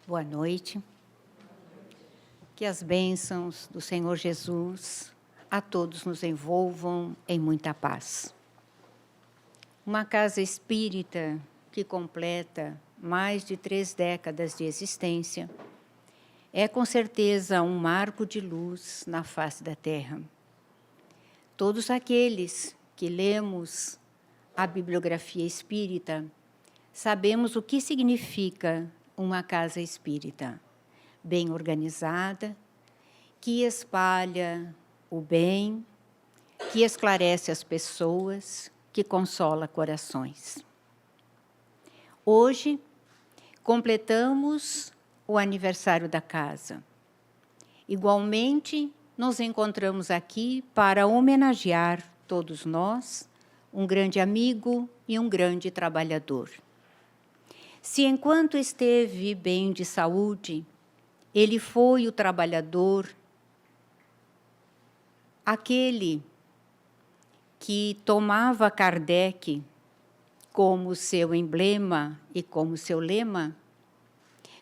Boa noite. Que as bênçãos do Senhor Jesus a todos nos envolvam em muita paz. Uma casa espírita que completa mais de 3 décadas de existência é com certeza um marco de luz na face da terra. Todos aqueles que lemos a bibliografia espírita sabemos o que significa uma casa espírita bem organizada, que espalha o bem, que esclarece as pessoas, que consola corações. Hoje, completamos o aniversário da casa. Igualmente, nos encontramos aqui para homenagear todos nós, um grande amigo e um grande trabalhador. Se enquanto esteve bem de saúde, ele foi o trabalhador, aquele que tomava Kardec como seu emblema e como seu lema,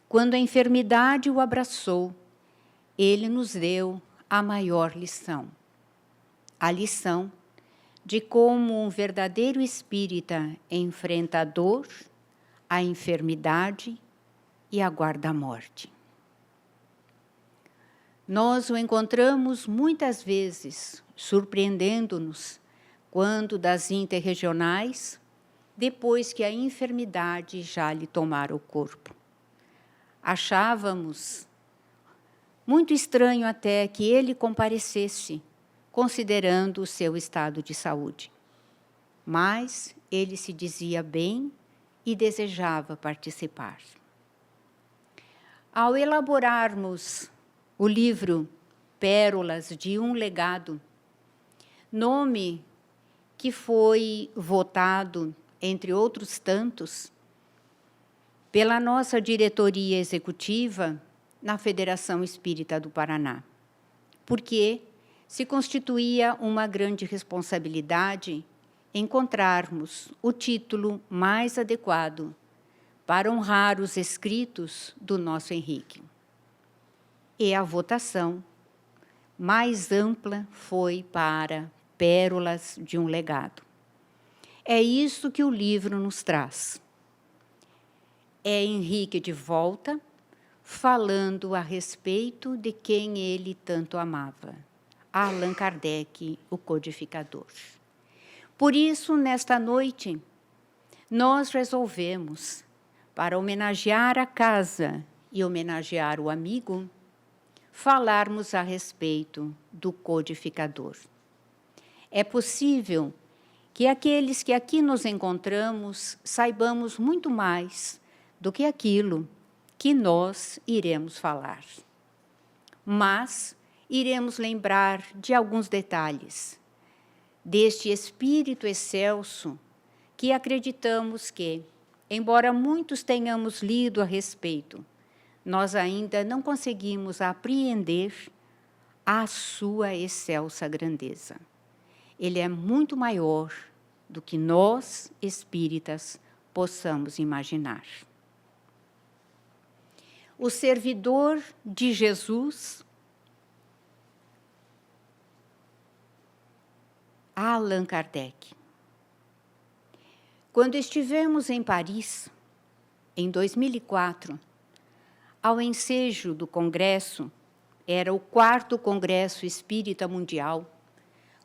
quando a enfermidade o abraçou, ele nos deu a maior lição. A lição de como um verdadeiro espírita enfrenta a dor, a enfermidade e aguarda a morte. Nós o encontramos muitas vezes, surpreendendo-nos, quando das interregionais, depois que a enfermidade já lhe tomara o corpo. Achávamos muito estranho até que ele comparecesse, considerando o seu estado de saúde. Mas ele se dizia bem e desejava participar. Ao elaborarmos o livro Pérolas de um Legado, nome que foi votado, entre outros tantos, pela nossa diretoria executiva na Federação Espírita do Paraná, porque se constituía uma grande responsabilidade encontrarmos o título mais adequado para honrar os escritos do nosso Henrique. E a votação mais ampla foi para Pérolas de um Legado. É isso que o livro nos traz. É Henrique de volta, falando a respeito de quem ele tanto amava, Allan Kardec, o codificador. Por isso, nesta noite, nós resolvemos, para homenagear a casa e homenagear o amigo, falarmos a respeito do codificador. É possível que aqueles que aqui nos encontramos saibamos muito mais do que aquilo que nós iremos falar. Mas iremos lembrar de alguns detalhes deste espírito excelso que acreditamos que, embora muitos tenhamos lido a respeito, nós ainda não conseguimos apreender a sua excelsa grandeza. Ele é muito maior do que nós, espíritas, possamos imaginar. O servidor de Jesus, Allan Kardec. Quando estivemos em Paris, em 2004, ao ensejo do congresso, era o 4º Congresso Espírita Mundial,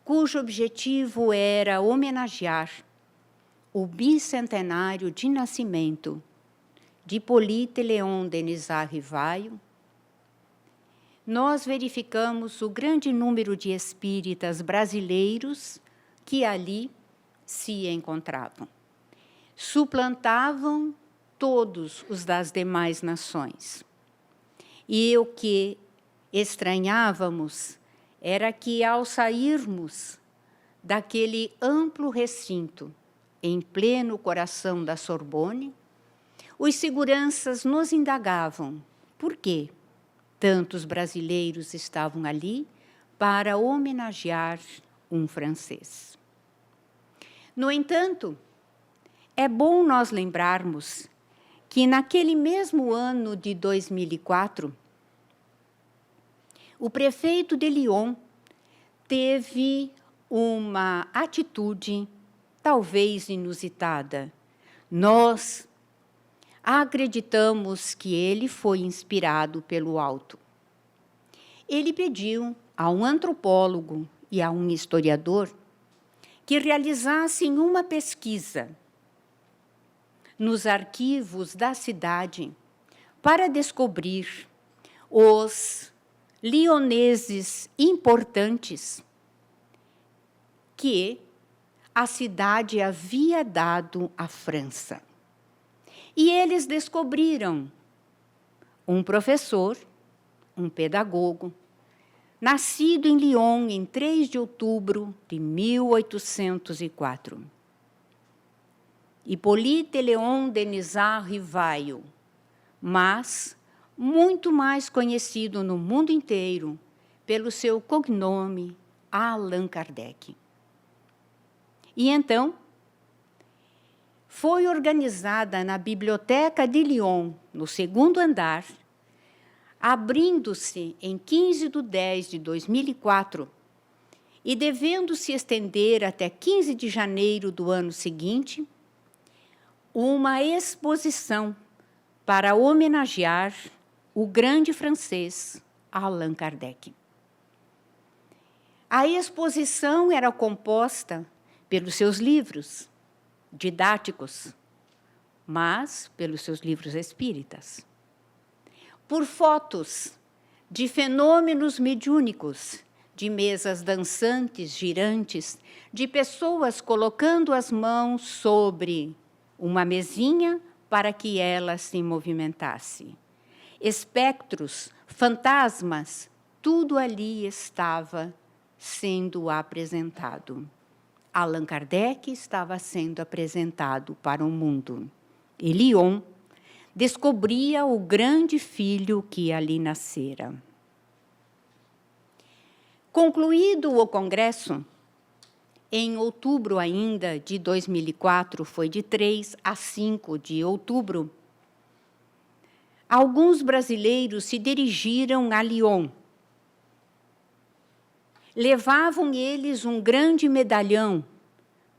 cujo objetivo era homenagear o bicentenário de nascimento de Hippolyte Léon Denisard Rivaio, nós verificamos o grande número de espíritas brasileiros que ali se encontravam. Suplantavam todos os das demais nações. E o que estranhávamos era que, ao sairmos daquele amplo recinto, em pleno coração da Sorbonne, os seguranças nos indagavam por quê tantos brasileiros estavam ali para homenagear um francês. No entanto, é bom nós lembrarmos que naquele mesmo ano de 2004, o prefeito de Lyon teve uma atitude talvez inusitada. Nós acreditamos que ele foi inspirado pelo alto. Ele pediu a um antropólogo e a um historiador que realizassem uma pesquisa nos arquivos da cidade para descobrir os lioneses importantes que a cidade havia dado à França. E eles descobriram um professor, um pedagogo, nascido em Lyon em 3 de outubro de 1804. Hippolyte Léon Denisard Rivail, mas muito mais conhecido no mundo inteiro pelo seu cognome Allan Kardec. E então, foi organizada na Biblioteca de Lyon, no 2º andar, abrindo-se em 15 de 10 de 2004 e devendo se estender até 15 de janeiro do ano seguinte, uma exposição para homenagear o grande francês Allan Kardec. A exposição era composta pelos seus livros didáticos, mas pelos seus livros espíritas, por fotos de fenômenos mediúnicos, de mesas dançantes, girantes, de pessoas colocando as mãos sobre uma mesinha para que ela se movimentasse. Espectros, fantasmas, tudo ali estava sendo apresentado. Allan Kardec estava sendo apresentado para o mundo. E Lyon descobria o grande filho que ali nascera. Concluído o congresso, em outubro ainda de 2004, foi de 3 a 5 de outubro, alguns brasileiros se dirigiram a Lyon. Levavam eles um grande medalhão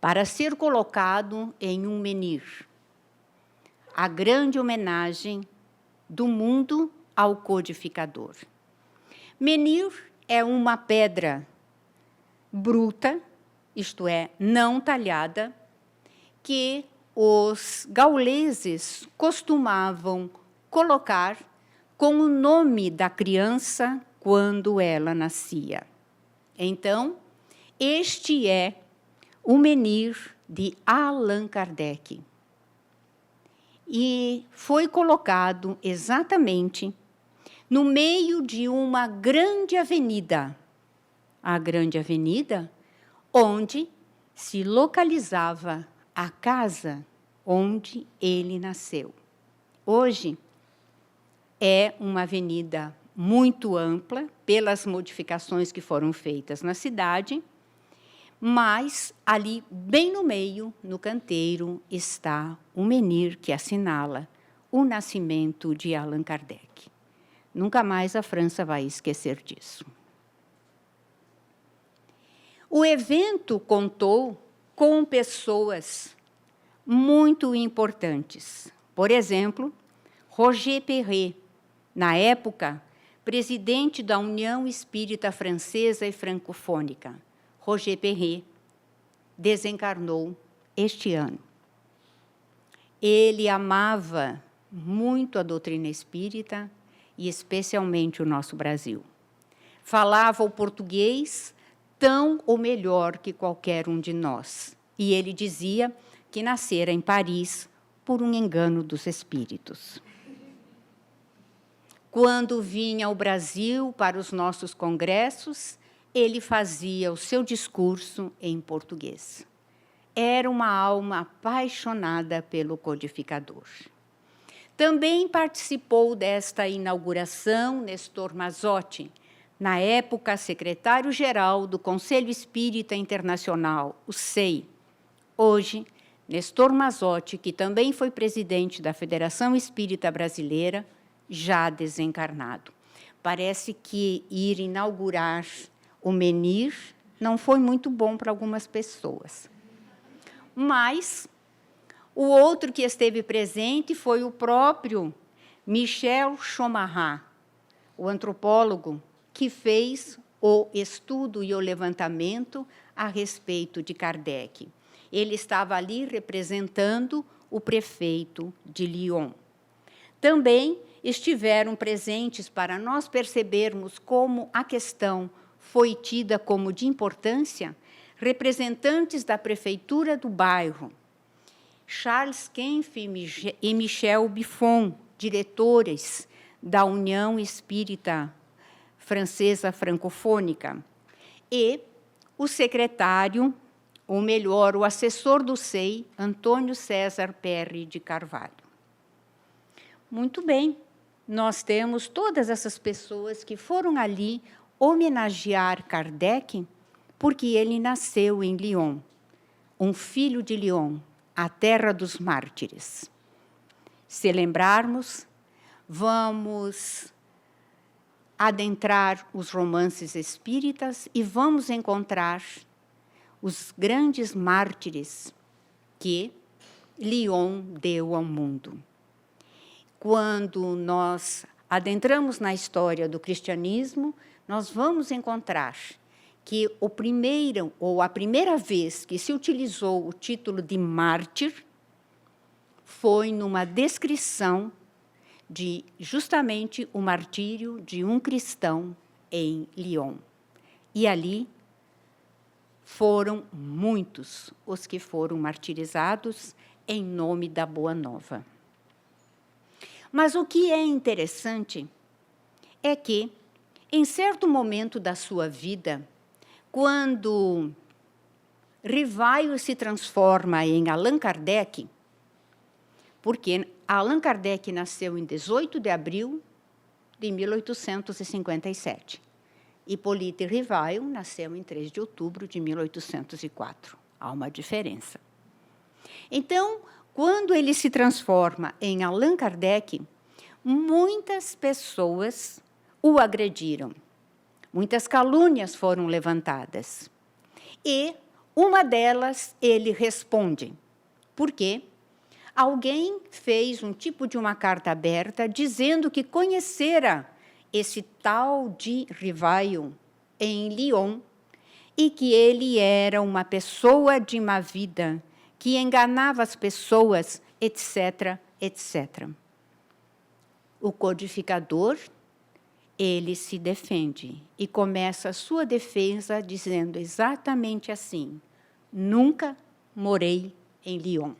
para ser colocado em um menhir. A grande homenagem do mundo ao codificador. Menhir é uma pedra bruta, isto é, não talhada, que os gauleses costumavam colocar com o nome da criança quando ela nascia. Então, este é o menhir de Allan Kardec. E foi colocado exatamente no meio de uma grande avenida. A grande avenida onde se localizava a casa onde ele nasceu. Hoje é uma avenida muito ampla, pelas modificações que foram feitas na cidade, mas ali, bem no meio, no canteiro, está o menhir que assinala o nascimento de Allan Kardec. Nunca mais a França vai esquecer disso. O evento contou com pessoas muito importantes. Por exemplo, Roger Perret, na época, presidente da União Espírita Francesa e Francofônica. Roger Perret desencarnou este ano. Ele amava muito a doutrina espírita e especialmente o nosso Brasil. Falava o português tão ou melhor que qualquer um de nós. E ele dizia que nascera em Paris por um engano dos espíritos. Quando vinha ao Brasil para os nossos congressos, ele fazia o seu discurso em português. Era uma alma apaixonada pelo codificador. Também participou desta inauguração Nestor Mazotti, na época secretário-geral do Conselho Espírita Internacional, o SEI, hoje Nestor Mazotti, que também foi presidente da Federação Espírita Brasileira, já desencarnado. Parece que ir inaugurar o menhir não foi muito bom para algumas pessoas. Mas o outro que esteve presente foi o próprio Michel Chomarrat, o antropólogo que fez o estudo e o levantamento a respeito de Kardec. Ele estava ali representando o prefeito de Lyon. Também estiveram presentes para nós percebermos como a questão foi tida como de importância, representantes da prefeitura do bairro, Charles Kempf e Michel Buffon, diretores da União Espírita Francesa Francofônica, e o secretário, ou melhor, o assessor do SEI, Antônio César Perry de Carvalho. Muito bem, nós temos todas essas pessoas que foram ali homenagear Kardec, porque ele nasceu em Lyon, um filho de Lyon, a terra dos mártires. Se lembrarmos, vamos adentrar os romances espíritas e vamos encontrar os grandes mártires que Lyon deu ao mundo. Quando nós adentramos na história do cristianismo, nós vamos encontrar que a primeira vez que se utilizou o título de mártir foi numa descrição de justamente o martírio de um cristão em Lyon. E ali foram muitos os que foram martirizados em nome da Boa Nova. Mas o que é interessante é que, em certo momento da sua vida, quando Rivaio se transforma em Allan Kardec, porque Allan Kardec nasceu em 18 de abril de 1857. Hippolyte Rivaio nasceu em 3 de outubro de 1804. Há uma diferença. Então, quando ele se transforma em Allan Kardec, muitas pessoas o agrediram. Muitas calúnias foram levantadas. E uma delas ele responde. Por quê? Alguém fez um tipo de uma carta aberta dizendo que conhecera esse tal de Rivaio em Lyon e que ele era uma pessoa de má vida, que enganava as pessoas, etc., etc. O codificador, ele se defende e começa a sua defesa dizendo exatamente assim: nunca morei em Lyon.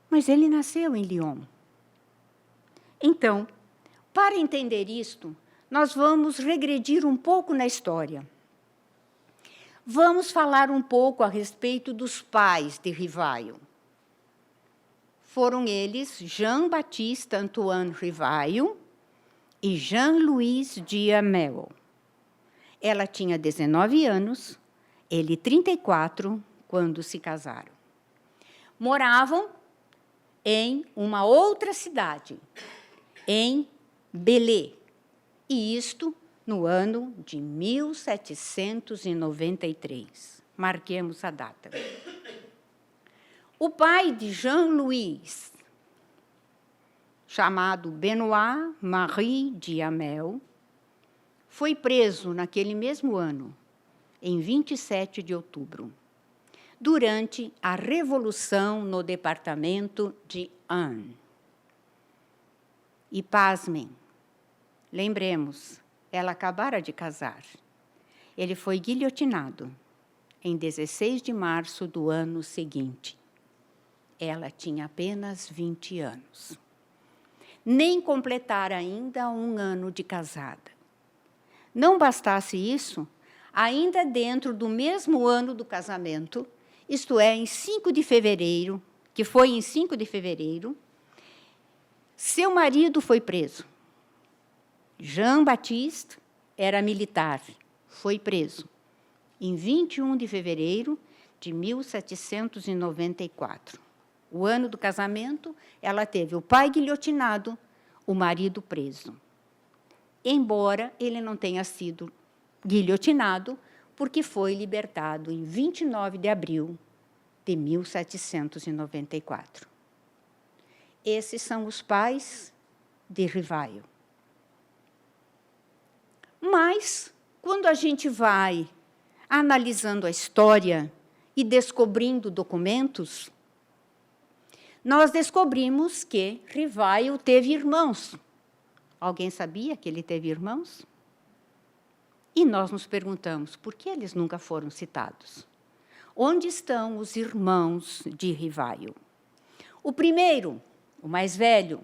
Mas ele nasceu em Lyon. Então, para entender isto, nós vamos regredir um pouco na história. Vamos falar um pouco a respeito dos pais de Rivaio. Foram eles Jean-Baptiste Antoine Rivaio e Jean-Louis Diamel. Ela tinha 19 anos, ele 34, quando se casaram. Moravam em uma outra cidade, em Belém, e isto no ano de 1793. Marquemos a data. O pai de Jean-Louis, chamado Benoît Marie Diamel, foi preso naquele mesmo ano, em 27 de outubro, durante a Revolução no departamento de Ain. E, pasmem, lembremos, ela acabara de casar. Ele foi guilhotinado em 16 de março do ano seguinte. Ela tinha apenas 20 anos. Nem completara ainda 1 ano de casada. Não bastasse isso, ainda dentro do mesmo ano do casamento, isto é, em 5 de fevereiro, que foi em 5 de fevereiro, seu marido foi preso. Jean-Baptiste era militar, foi preso. Em 21 de fevereiro de 1794. O ano do casamento, ela teve o pai guilhotinado, o marido preso. Embora ele não tenha sido guilhotinado, porque foi libertado em 29 de abril de 1794. Esses são os pais de Rivaio. Mas, quando a gente vai analisando a história e descobrindo documentos, nós descobrimos que Rivaio teve irmãos. Alguém sabia que ele teve irmãos? E nós nos perguntamos, por que eles nunca foram citados? Onde estão os irmãos de Rivaio? O primeiro, o mais velho,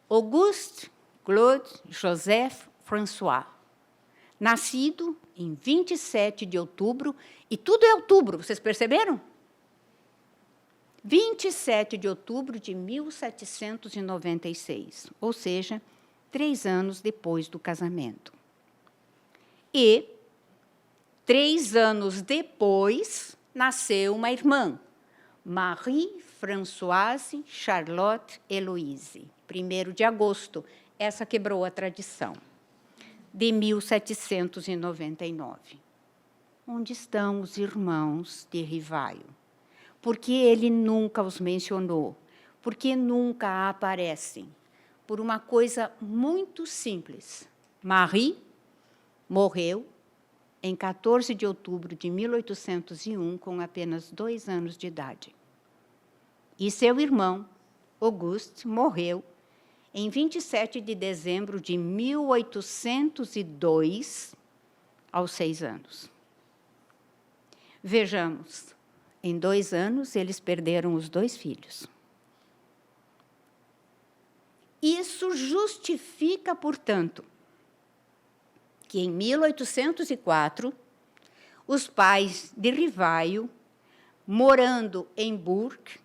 Auguste Claude Joseph François, nascido em 27 de outubro, e tudo é outubro, vocês perceberam? 27 de outubro de 1796, ou seja, 3 anos depois do casamento. E, 3 anos depois, nasceu uma irmã, Marie-Françoise Charlotte Héloïse, 1º de agosto. Essa quebrou a tradição, de 1799. Onde estão os irmãos de Rivaio? Por que ele nunca os mencionou? Por que nunca aparecem? Por uma coisa muito simples. Marie morreu em 14 de outubro de 1801, com apenas 2 anos de idade. E seu irmão, Auguste, morreu em 27 de dezembro de 1802, aos 6 anos. Vejamos, em 2 anos, eles perderam os 2 filhos. Isso justifica, portanto, que em 1804, os pais de Rivaio, morando em Bourg,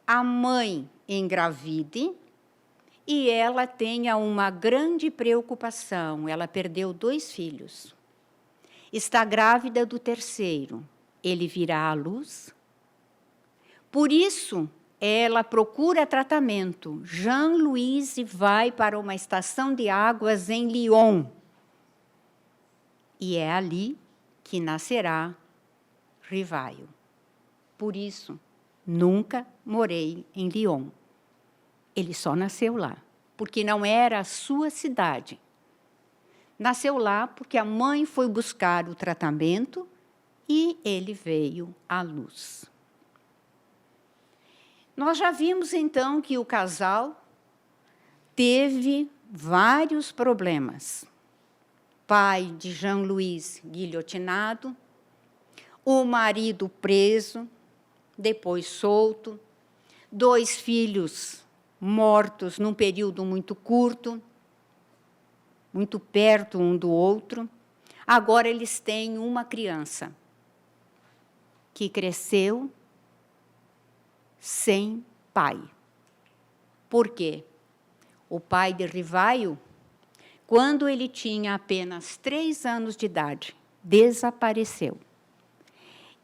a mãe engravide e ela tenha uma grande preocupação. Ela perdeu 2 filhos. Está grávida do 3º. Ele virá à luz. Por isso, ela procura tratamento. Jean-Louise vai para uma estação de águas em Lyon. E é ali que nascerá Rivaio. Por isso, nunca morei em Lyon. Ele só nasceu lá, porque não era a sua cidade. Nasceu lá porque a mãe foi buscar o tratamento e ele veio à luz. Nós já vimos, então, que o casal teve vários problemas. Pai de Jean-Louis guilhotinado, o marido preso, depois solto, 2 filhos mortos num período muito curto, muito perto um do outro. Agora eles têm uma criança que cresceu sem pai. Por quê? O pai de Rivaio, quando ele tinha apenas 3 anos de idade, desapareceu.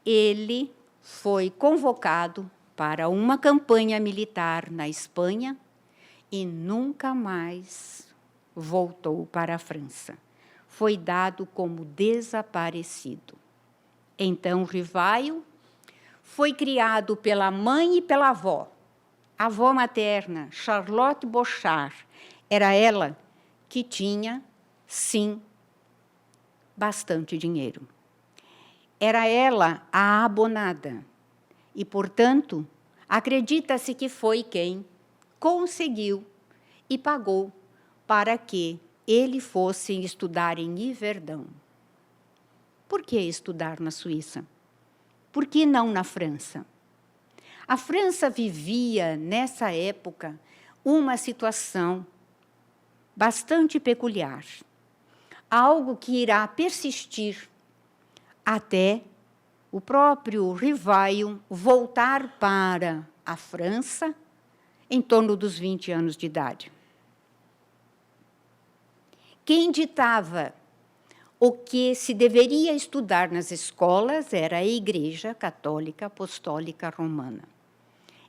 Ele foi convocado para uma campanha militar na Espanha e nunca mais voltou para a França. Foi dado como desaparecido. Então, Rivaio foi criado pela mãe e pela avó. A avó materna, Charlotte Bochart, era ela que tinha, sim, bastante dinheiro. Era ela a abonada. E, portanto, acredita-se que foi quem conseguiu e pagou para que ele fosse estudar em Yverdon. Por que estudar na Suíça? Por que não na França? A França vivia, nessa época, uma situação bastante peculiar. Algo que irá persistir até o próprio Rivaio voltar para a França em torno dos 20 anos de idade. Quem ditava o que se deveria estudar nas escolas era a Igreja Católica Apostólica Romana.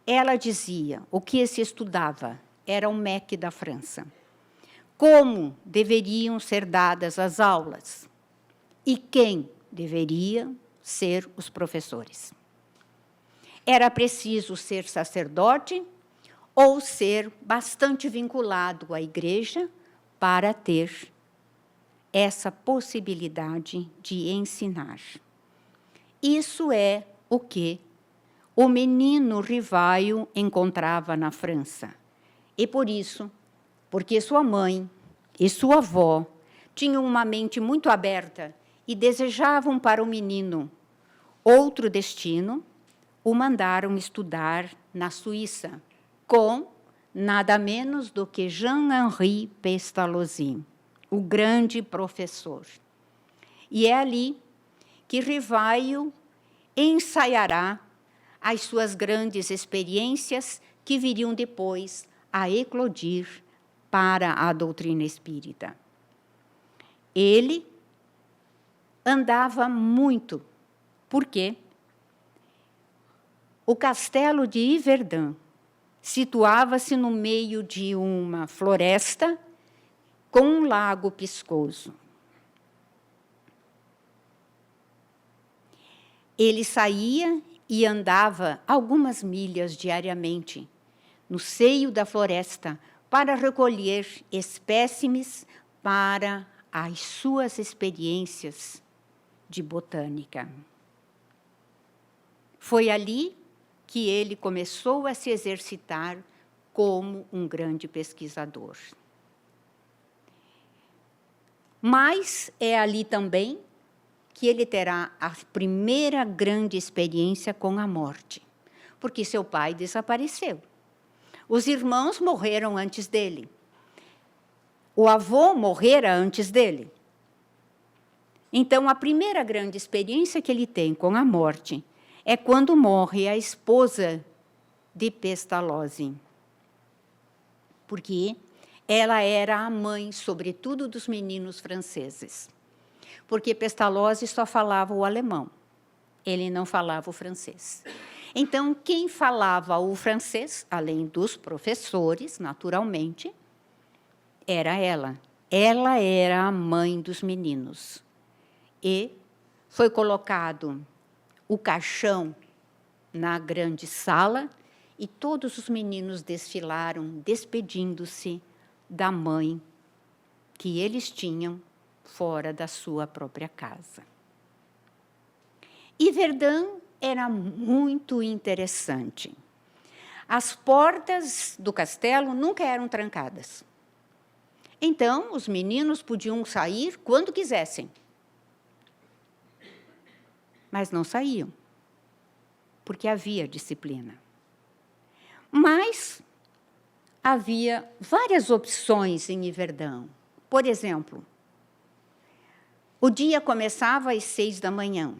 Ela dizia, o que se estudava era o MEC da França. Como deveriam ser dadas as aulas e quem deveriam ser os professores. Era preciso ser sacerdote ou ser bastante vinculado à igreja para ter essa possibilidade de ensinar. Isso é o que o menino Rivaio encontrava na França. E por isso, porque sua mãe e sua avó tinham uma mente muito aberta e desejavam para o menino outro destino, o mandaram estudar na Suíça, com nada menos do que Jean-Henri Pestalozzi, o grande professor. E é ali que Rivaio ensaiará as suas grandes experiências que viriam depois a eclodir para a doutrina espírita. Ele andava muito, porque o castelo de Yverdun situava-se no meio de uma floresta com um lago piscoso. Ele saía e andava algumas milhas diariamente no seio da floresta para recolher espécimes para as suas experiências de botânica. Foi ali que ele começou a se exercitar como um grande pesquisador. Mas é ali também que ele terá a primeira grande experiência com a morte, porque seu pai desapareceu. Os irmãos morreram antes dele. O avô morrera antes dele. Então, a primeira grande experiência que ele tem com a morte é quando morre a esposa de Pestalozzi, porque ela era a mãe, sobretudo, dos meninos franceses, porque Pestalozzi só falava o alemão, ele não falava o francês. Então, quem falava o francês, além dos professores, naturalmente, era ela. Ela era a mãe dos meninos. E foi colocado o caixão na grande sala e todos os meninos desfilaram, despedindo-se da mãe que eles tinham fora da sua própria casa. Yverdun era muito interessante. As portas do castelo nunca eram trancadas. Então, os meninos podiam sair quando quisessem. Mas não saíam, porque havia disciplina. Mas havia várias opções em Yverdun. Por exemplo, o dia começava às 6 da manhã.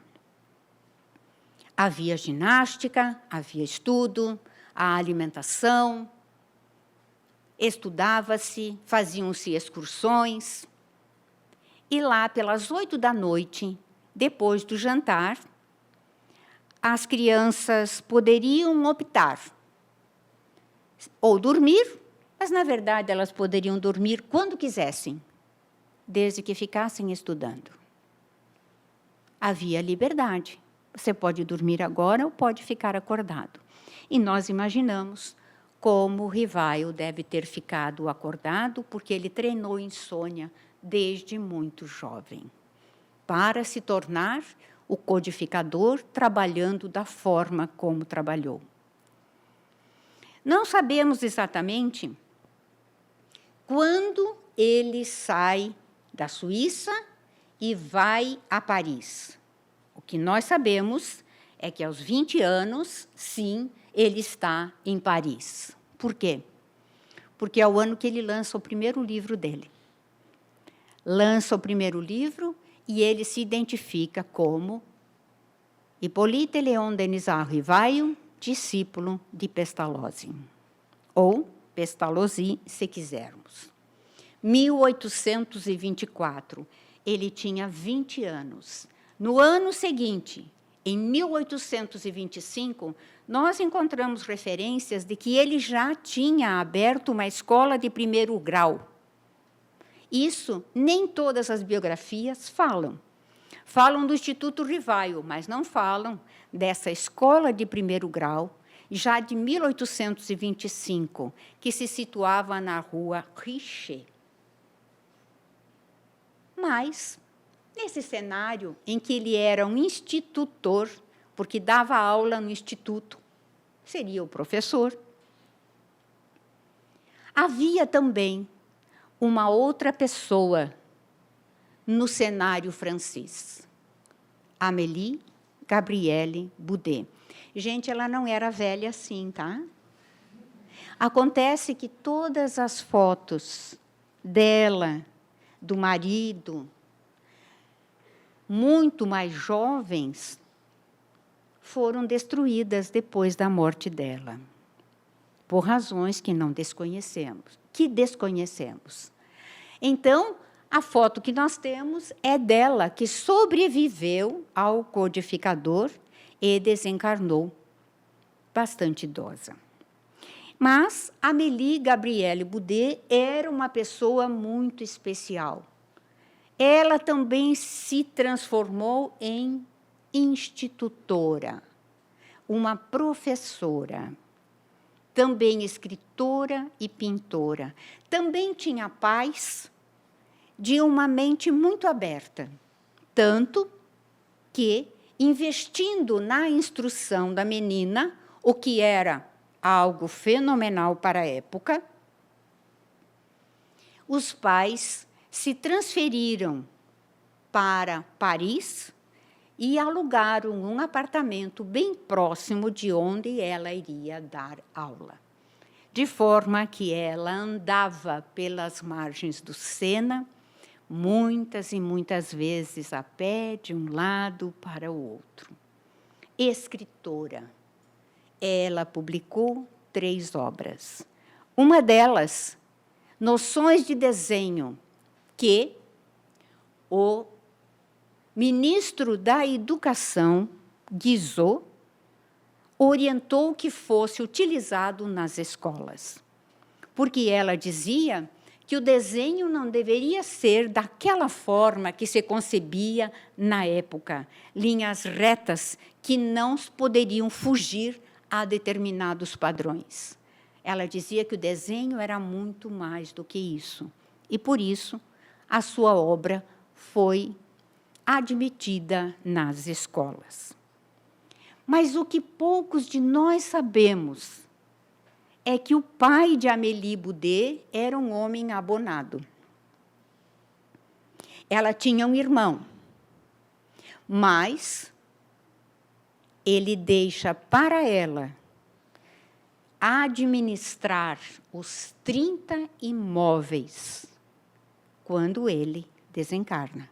Havia ginástica, havia estudo, a alimentação, estudava-se, faziam-se excursões. E lá, pelas 8 da noite, depois do jantar, as crianças poderiam optar ou dormir, mas, na verdade, elas poderiam dormir quando quisessem, desde que ficassem estudando. Havia liberdade. Você pode dormir agora ou pode ficar acordado. E nós imaginamos como Rivaio deve ter ficado acordado, porque ele treinou insônia desde muito jovem, para se tornar o codificador, trabalhando da forma como trabalhou. Não sabemos exatamente quando ele sai da Suíça e vai a Paris. O que nós sabemos é que, aos 20 anos, sim, ele está em Paris. Por quê? Porque é o ano que ele lança o primeiro livro dele. Lança o primeiro livro e ele se identifica como Hippolyte Léon Denisard Rivaio, discípulo de Pestalozzi, ou Pestalozzi, se quisermos. 1824. ele tinha 20 anos. No ano seguinte, em 1825, nós encontramos referências de que ele já tinha aberto uma escola de primeiro grau. Isso nem todas as biografias falam. Falam do Instituto Rivaio, mas não falam dessa escola de primeiro grau, já de 1825, que se situava na rua Richer. Mas, nesse cenário em que ele era um institutor, porque dava aula no instituto, seria o professor, havia também uma outra pessoa no cenário francês, Amélie Gabrielle Boudet. Gente, ela não era velha assim, tá? Acontece que todas as fotos dela, do marido, muito mais jovens, foram destruídas depois da morte dela, por razões que desconhecemos. Então, a foto que nós temos é dela, que sobreviveu ao codificador e desencarnou, bastante idosa. Mas Amélie Gabrielle Boudet era uma pessoa muito especial. Ela também se transformou em institutora, uma professora, também escritora e pintora. Também tinha paz de uma mente muito aberta, tanto que, investindo na instrução da menina, o que era algo fenomenal para a época, os pais se transferiram para Paris e alugaram um apartamento bem próximo de onde ela iria dar aula, de forma que ela andava pelas margens do Sena, muitas e muitas vezes a pé de um lado para o outro. Escritora, ela publicou 3 obras. Uma delas, Noções de Desenho, que o ministro da Educação, Guizot, orientou que fosse utilizado nas escolas, porque ela dizia que o desenho não deveria ser daquela forma que se concebia na época, linhas retas que não poderiam fugir a determinados padrões. Ela dizia que o desenho era muito mais do que isso, e, por isso, a sua obra foi admitida nas escolas. Mas o que poucos de nós sabemos é que o pai de Amélie Boudet era um homem abonado. Ela tinha um irmão, mas ele deixa para ela administrar os 30 imóveis quando ele desencarna.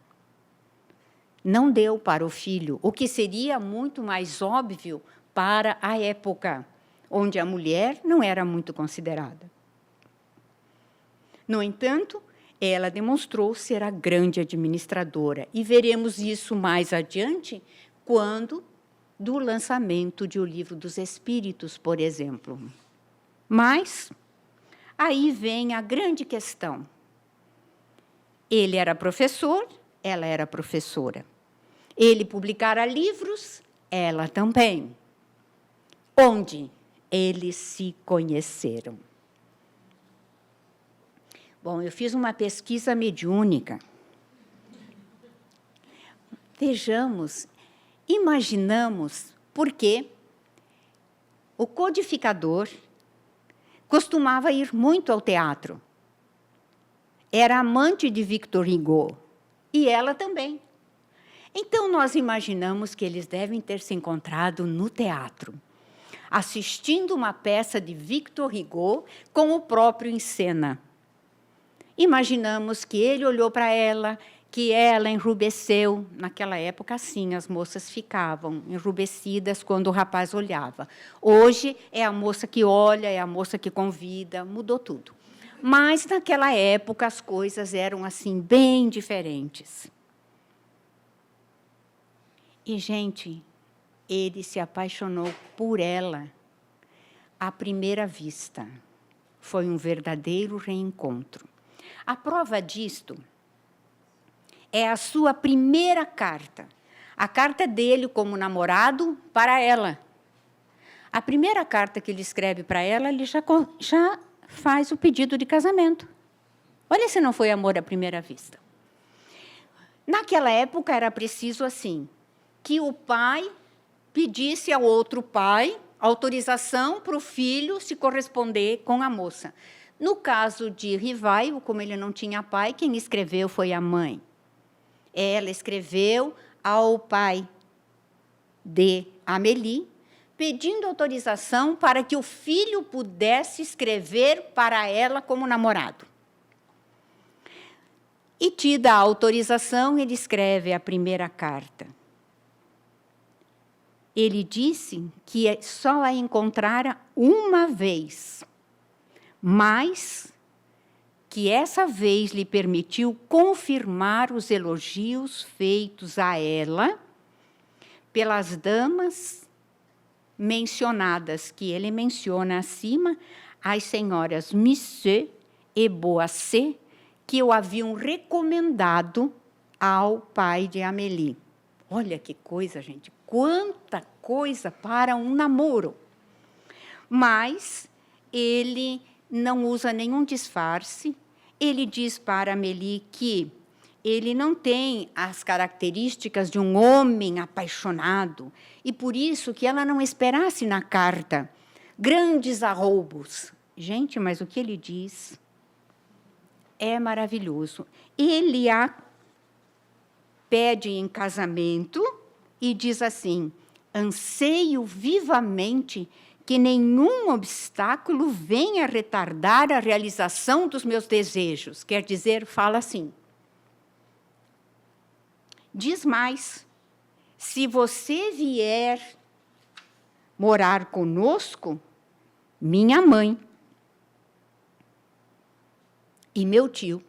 Não deu para o filho, o que seria muito mais óbvio para a época, onde a mulher não era muito considerada. No entanto, ela demonstrou ser a grande administradora, e veremos isso mais adiante, quando do lançamento de O Livro dos Espíritos, por exemplo. Mas aí vem a grande questão. Ele era professor, ela era professora. Ele publicara livros, ela também. Onde eles se conheceram? Bom, eu fiz uma pesquisa mediúnica. Vejamos, imaginamos por que o codificador costumava ir muito ao teatro. Era amante de Victor Hugo, e ela também. Então, nós imaginamos que eles devem ter se encontrado no teatro, assistindo uma peça de Victor Hugo com o próprio em cena. Imaginamos que ele olhou para ela, que ela enrubesceu. Naquela época, assim, as moças ficavam enrubescidas quando o rapaz olhava. Hoje, é a moça que olha, é a moça que convida, mudou tudo. Mas, naquela época, as coisas eram assim bem diferentes. E, gente, ele se apaixonou por ela à primeira vista. Foi um verdadeiro reencontro. A prova disto é a sua primeira carta. A carta dele como namorado para ela. A primeira carta que ele escreve para ela, ele já faz o pedido de casamento. Olha se não foi amor à primeira vista. Naquela época era preciso assim, que o pai pedisse ao outro pai autorização para o filho se corresponder com a moça. No caso de Rivaio, como ele não tinha pai, quem escreveu foi a mãe. Ela escreveu ao pai de Amélie, pedindo autorização para que o filho pudesse escrever para ela como namorado. E, tida a autorização, ele escreve a primeira carta. Ele disse que só a encontrara uma vez, mas que essa vez lhe permitiu confirmar os elogios feitos a ela pelas damas mencionadas, que ele menciona acima, as senhoras Monsieur e Boissé, que o haviam recomendado ao pai de Amélie. Olha que coisa, gente, quanta coisa para um namoro. Mas ele não usa nenhum disfarce, ele diz para Amélie que ele não tem as características de um homem apaixonado, e por isso que ela não esperasse na carta grandes arroubos. Gente, mas o que ele diz é maravilhoso. Ele a pede em casamento e diz assim: anseio vivamente que nenhum obstáculo venha retardar a realização dos meus desejos. Quer dizer, fala assim. Diz mais, se você vier morar conosco, minha mãe e meu tio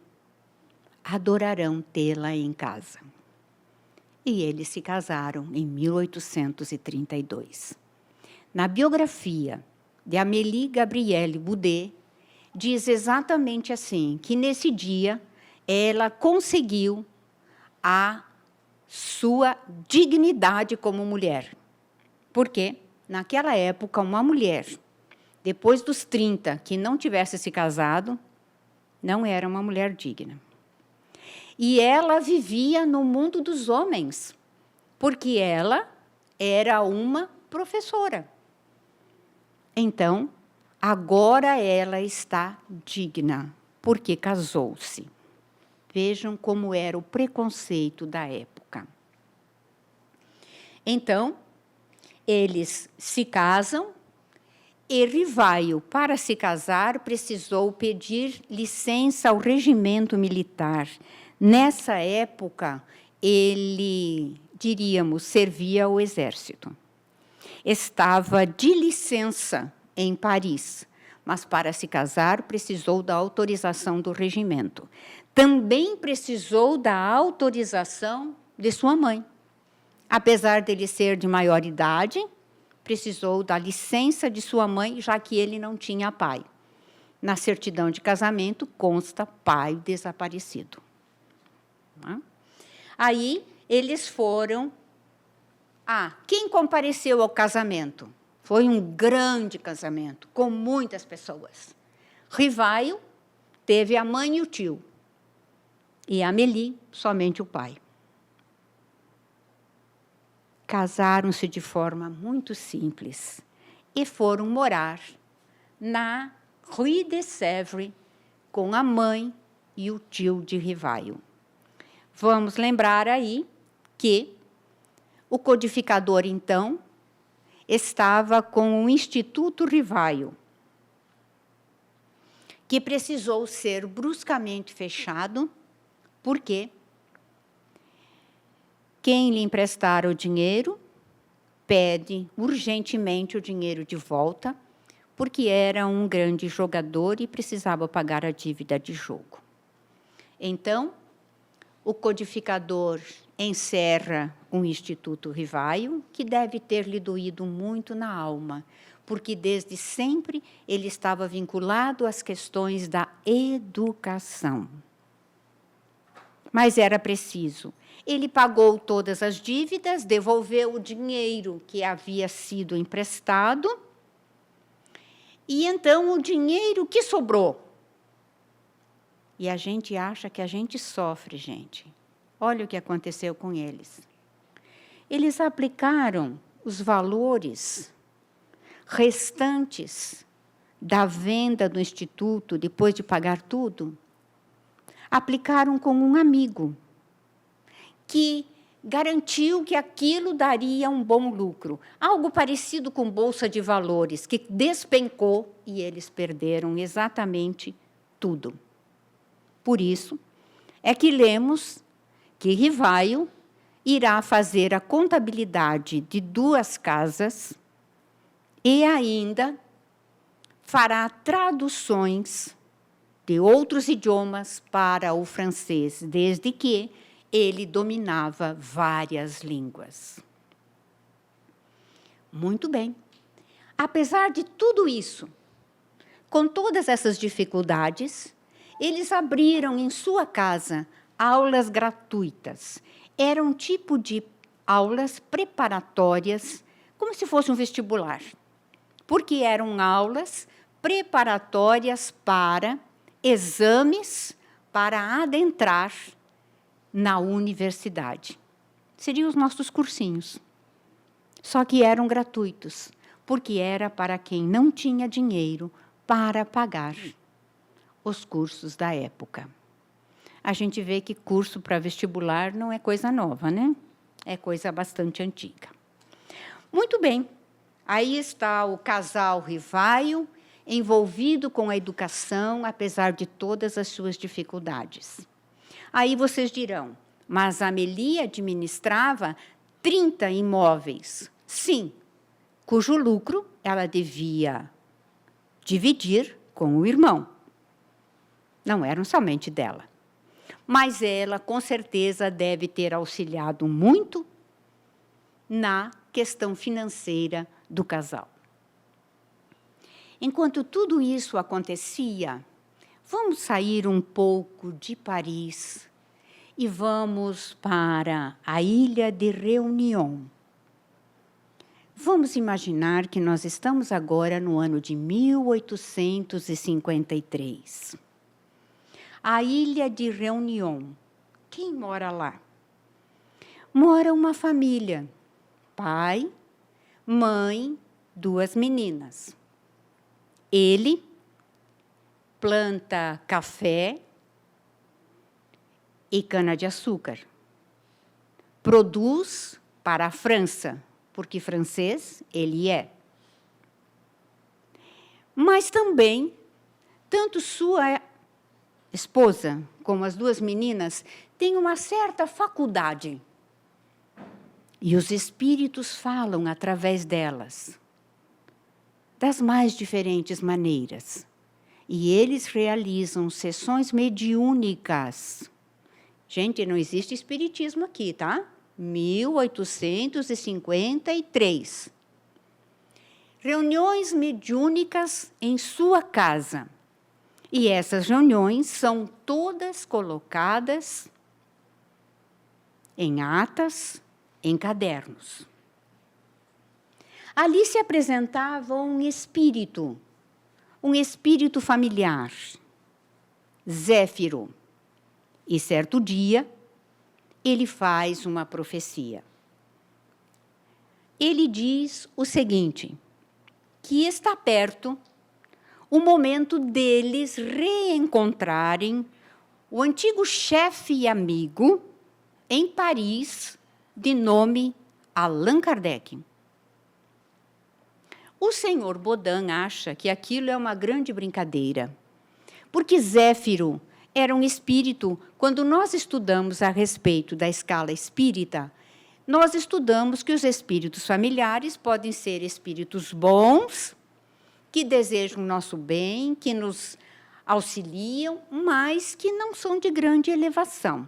adorarão tê-la em casa. E eles se casaram em 1832. Na biografia de Amélie Gabrielle Boudet, diz exatamente assim, que nesse dia ela conseguiu a sua dignidade como mulher. Porque, naquela época, uma mulher, depois dos 30, que não tivesse se casado, não era uma mulher digna. E ela vivia no mundo dos homens, porque ela era uma professora. Então, agora ela está digna, porque casou-se. Vejam como era o preconceito da época. Então, eles se casam, e Rivaio, para se casar, precisou pedir licença ao regimento militar. Nessa época, ele, diríamos, servia ao exército. Estava de licença em Paris, mas para se casar precisou da autorização do regimento. Também precisou da autorização de sua mãe. Apesar dele ser de maior idade, precisou da licença de sua mãe, já que ele não tinha pai. Na certidão de casamento consta pai desaparecido. Aí, eles foram... quem compareceu ao casamento? Foi um grande casamento, com muitas pessoas. Rivaio teve a mãe e o tio. E Amélie, somente o pai. Casaram-se de forma muito simples e foram morar na Rue de Sèvres com a mãe e o tio de Rivaio. Vamos lembrar aí que o codificador, então, estava com o Instituto Rivaio, que precisou ser bruscamente fechado, porque quem lhe emprestar o dinheiro pede urgentemente o dinheiro de volta, porque era um grande jogador e precisava pagar a dívida de jogo. Então, o codificador encerra um Instituto Rivaio, que deve ter lhe doído muito na alma, porque desde sempre ele estava vinculado às questões da educação. Mas era preciso. Ele pagou todas as dívidas, devolveu o dinheiro que havia sido emprestado, e então o dinheiro que sobrou. E a gente acha que a gente sofre, gente. Olha o que aconteceu com eles. Eles aplicaram os valores restantes da venda do instituto, depois de pagar tudo, aplicaram com um amigo, que garantiu que aquilo daria um bom lucro. Algo parecido com bolsa de valores, que despencou e eles perderam exatamente tudo. Por isso, é que lemos que Rivaio irá fazer a contabilidade de 2 casas e ainda fará traduções de outros idiomas para o francês, desde que ele dominava várias línguas. Muito bem. Apesar de tudo isso, com todas essas dificuldades, eles abriram em sua casa aulas gratuitas. Era um tipo de aulas preparatórias, como se fosse um vestibular, porque eram aulas preparatórias para exames para adentrar na universidade. Seriam os nossos cursinhos. Só que eram gratuitos, porque era para quem não tinha dinheiro para pagar os cursos da época. A gente vê que curso para vestibular não é coisa nova, né? É coisa bastante antiga. Muito bem. Aí está o casal Rivaio, envolvido com a educação, apesar de todas as suas dificuldades. Aí vocês dirão, mas a Amélie administrava 30 imóveis. Sim, cujo lucro ela devia dividir com o irmão. Não eram somente dela. Mas ela, com certeza, deve ter auxiliado muito na questão financeira do casal. Enquanto tudo isso acontecia, vamos sair um pouco de Paris e vamos para a ilha de Réunion. Vamos imaginar que nós estamos agora no ano de 1853. A ilha de Réunion. Quem mora lá? Mora uma família. Pai, mãe, 2 meninas. Ele planta café e cana-de-açúcar. Produz para a França, porque francês ele é. Mas também, tanto sua esposa como as 2 meninas têm uma certa faculdade. E os espíritos falam através delas, das mais diferentes maneiras. E eles realizam sessões mediúnicas. Gente, não existe espiritismo aqui, tá? 1853. Reuniões mediúnicas em sua casa. E essas reuniões são todas colocadas em atas, em cadernos. Ali se apresentava um espírito familiar, Zéfiro. E certo dia, ele faz uma profecia. Ele diz o seguinte, que está perto o momento deles reencontrarem o antigo chefe e amigo em Paris, de nome Allan Kardec. O senhor Bodin acha que aquilo é uma grande brincadeira, porque Zéfiro era um espírito. Quando nós estudamos a respeito da escala espírita, nós estudamos que os espíritos familiares podem ser espíritos bons, que desejam o nosso bem, que nos auxiliam, mas que não são de grande elevação.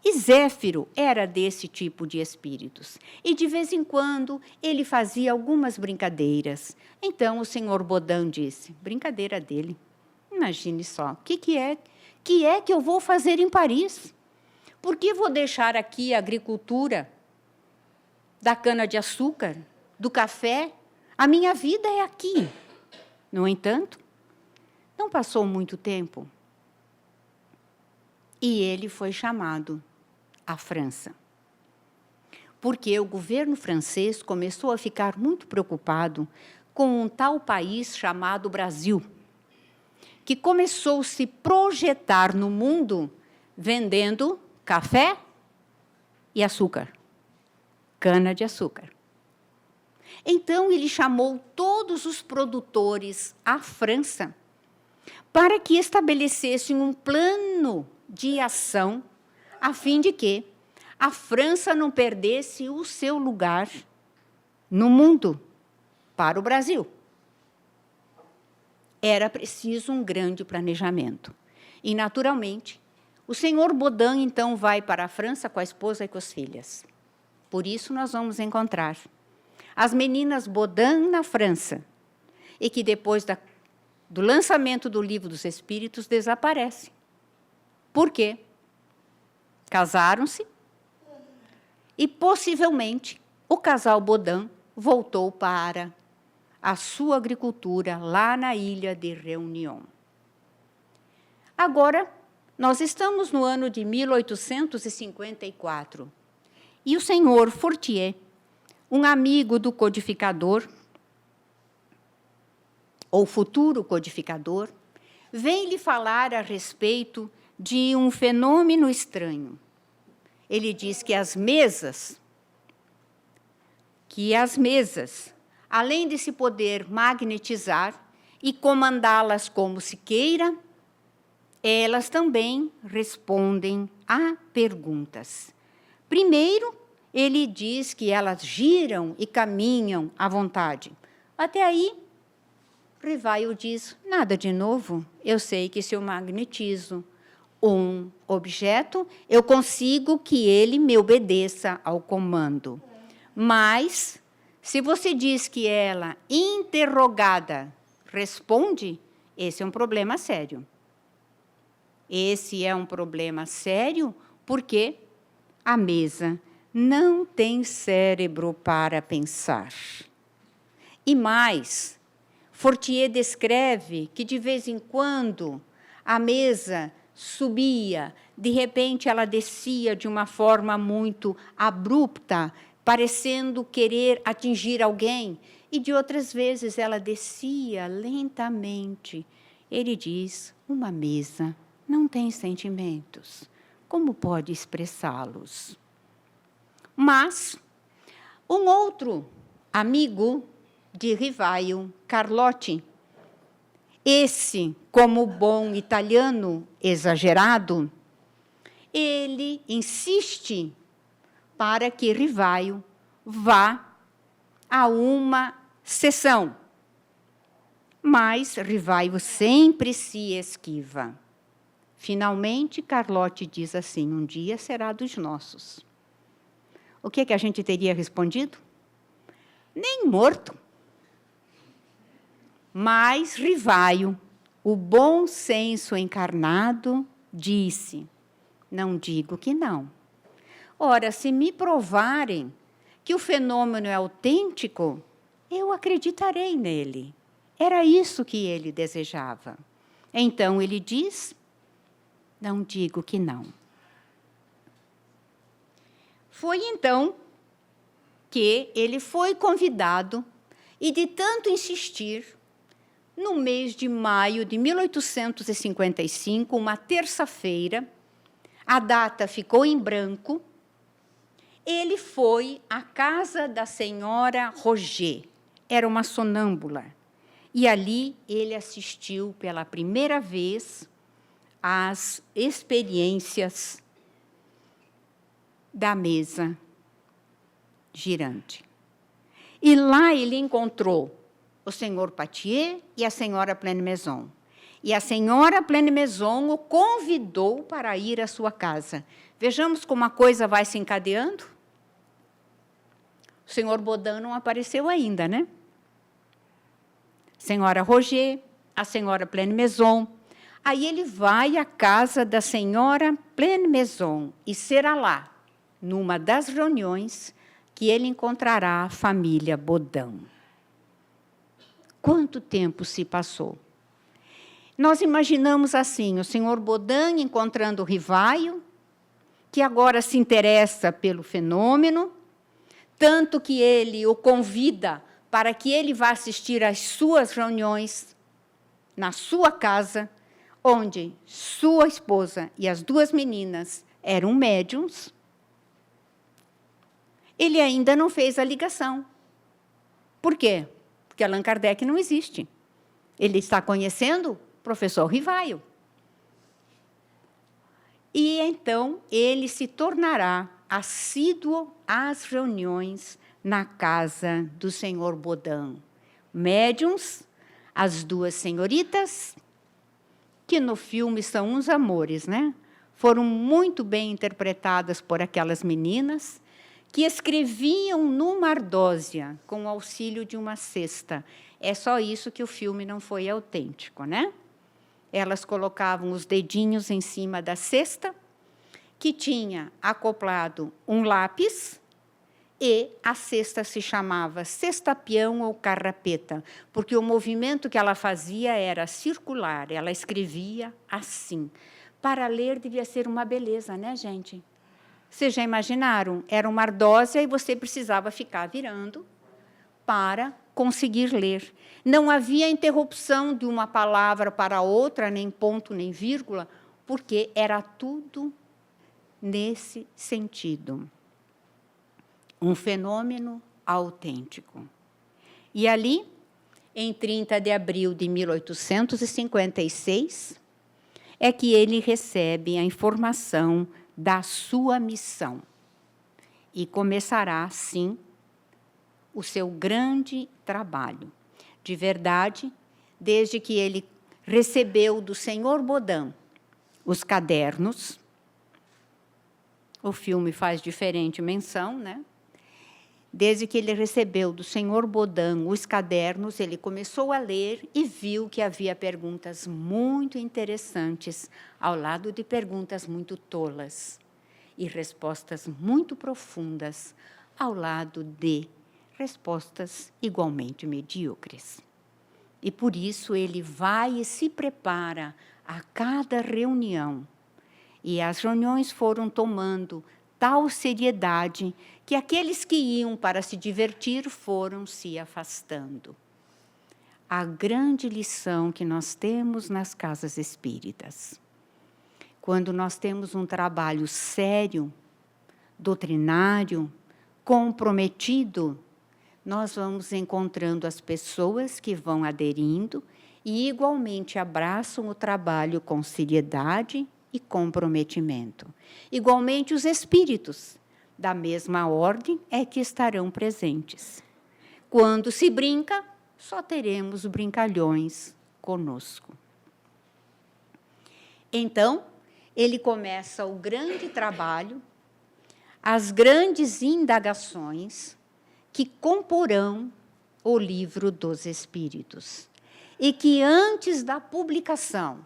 E Zéfiro era desse tipo de espíritos. E, de vez em quando, ele fazia algumas brincadeiras. Então, o senhor Bodin disse, brincadeira dele, imagine só, o que é que eu vou fazer em Paris? Por que vou deixar aqui a agricultura da cana-de-açúcar, do café? A minha vida é aqui. No entanto, não passou muito tempo e ele foi chamado à França. Porque o governo francês começou a ficar muito preocupado com um tal país chamado Brasil, que começou a se projetar no mundo vendendo café e açúcar, cana-de-açúcar. Então, ele chamou todos os produtores à França para que estabelecessem um plano de ação a fim de que a França não perdesse o seu lugar no mundo para o Brasil. Era preciso um grande planejamento. E, naturalmente, o senhor Bodin, então, vai para a França com a esposa e com as filhas. Por isso, nós vamos encontrar as meninas Bodin na França, e que, depois do lançamento do Livro dos Espíritos, desaparecem. Por quê? Casaram-se e, possivelmente, o casal Bodin voltou para a sua agricultura lá na ilha de Réunion. Agora, nós estamos no ano de 1854 e o senhor Fortier, um amigo do codificador, ou futuro codificador, vem lhe falar a respeito de um fenômeno estranho. Ele diz que as mesas, além de se poder magnetizar e comandá-las como se queira, elas também respondem a perguntas. Primeiro, ele diz que elas giram e caminham à vontade. Até aí, Rivaio diz, nada de novo, eu sei que se eu magnetizo um objeto, eu consigo que ele me obedeça ao comando. Mas, se você diz que ela, interrogada, responde, esse é um problema sério. Esse é um problema sério porque a mesa não tem cérebro para pensar. E mais, Fortier descreve que, de vez em quando, a mesa subia, de repente ela descia de uma forma muito abrupta, parecendo querer atingir alguém, e de outras vezes ela descia lentamente. Ele diz, uma mesa não tem sentimentos, como pode expressá-los? Mas um outro amigo de Rivaio, Carlotti, esse, como bom italiano exagerado, ele insiste para que Rivaio vá a uma sessão. Mas Rivaio sempre se esquiva. Finalmente, Carlotti diz assim, um dia será dos nossos. O que a gente teria respondido? Nem morto. Mas Rivaio, o bom senso encarnado, disse, não digo que não. Ora, se me provarem que o fenômeno é autêntico, eu acreditarei nele. Era isso que ele desejava. Então, ele diz, não digo que não. Foi então que ele foi convidado e, de tanto insistir, no mês de maio de 1855, uma terça-feira, a data ficou em branco, ele foi à casa da senhora Roger, era uma sonâmbula, e ali ele assistiu pela primeira vez às experiências da mesa girante. E lá ele encontrou o senhor Patier e a senhora Pleine Maison. E a senhora Pleine-Maison o convidou para ir à sua casa. Vejamos como a coisa vai se encadeando. O senhor Bodin não apareceu ainda, né? Senhora Roger, a senhora Pleine-Maison. Aí ele vai à casa da senhora Pleine-Maison e será lá, numa das reuniões, que ele encontrará a família Bodin. Quanto tempo se passou? Nós imaginamos assim, o senhor Bodin encontrando o Rivaio, que agora se interessa pelo fenômeno, tanto que ele o convida para que ele vá assistir às suas reuniões na sua casa, onde sua esposa e as duas meninas eram médiuns. Ele ainda não fez a ligação. Por quê? Porque Allan Kardec não existe. Ele está conhecendo o professor Rivaio. E, então, ele se tornará assíduo às reuniões na casa do senhor Bodin. Médiuns, as duas senhoritas, que no filme são uns amores, né? Foram muito bem interpretadas por aquelas meninas, que escreviam numa ardósia, com o auxílio de uma cesta. É só isso que o filme não foi autêntico, né? Elas colocavam os dedinhos em cima da cesta, que tinha acoplado um lápis, e a cesta se chamava cesta-peão ou carrapeta, porque o movimento que ela fazia era circular, ela escrevia assim. Para ler devia ser uma beleza, né, gente? Vocês já imaginaram? Era uma ardósia e você precisava ficar virando para conseguir ler. Não havia interrupção de uma palavra para outra, nem ponto, nem vírgula, porque era tudo nesse sentido. Um fenômeno autêntico. E ali, em 30 de abril de 1856, é que ele recebe a informação da sua missão. E começará, assim, o seu grande trabalho. De verdade, desde que ele recebeu do senhor Bodin os cadernos, o filme faz diferente menção, né? Desde que ele recebeu do senhor Bodin os cadernos, ele começou a ler e viu que havia perguntas muito interessantes, ao lado de perguntas muito tolas, e respostas muito profundas, ao lado de respostas igualmente medíocres. E, por isso, ele vai e se prepara a cada reunião. E as reuniões foram tomando tal seriedade que aqueles que iam para se divertir foram se afastando. A grande lição que nós temos nas casas espíritas. Quando nós temos um trabalho sério, doutrinário, comprometido, nós vamos encontrando as pessoas que vão aderindo e igualmente abraçam o trabalho com seriedade e comprometimento. Igualmente os espíritos, da mesma ordem, é que estarão presentes. Quando se brinca, só teremos brincalhões conosco. Então, ele começa o grande trabalho, as grandes indagações que comporão o Livro dos Espíritos. E que antes da publicação,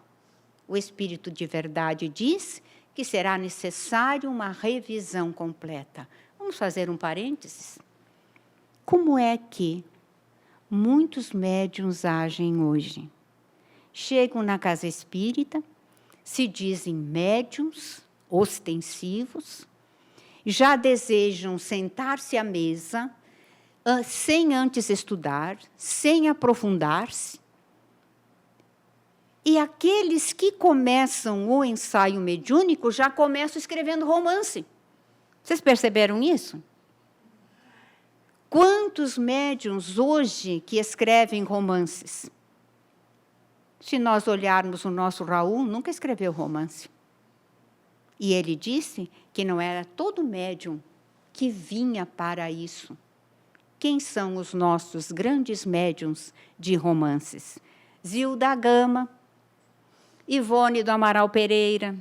o Espírito de Verdade diz que será necessário uma revisão completa. Vamos fazer um parênteses? Como é que muitos médiuns agem hoje? Chegam na casa espírita, se dizem médiuns ostensivos, já desejam sentar-se à mesa, sem antes estudar, sem aprofundar-se. E aqueles que começam o ensaio mediúnico já começam escrevendo romance. Vocês perceberam isso? Quantos médiuns hoje que escrevem romances? Se nós olharmos o nosso Raul, nunca escreveu romance. E ele disse que não era todo médium que vinha para isso. Quem são os nossos grandes médiuns de romances? Zilda Gama, Ivone do Amaral Pereira,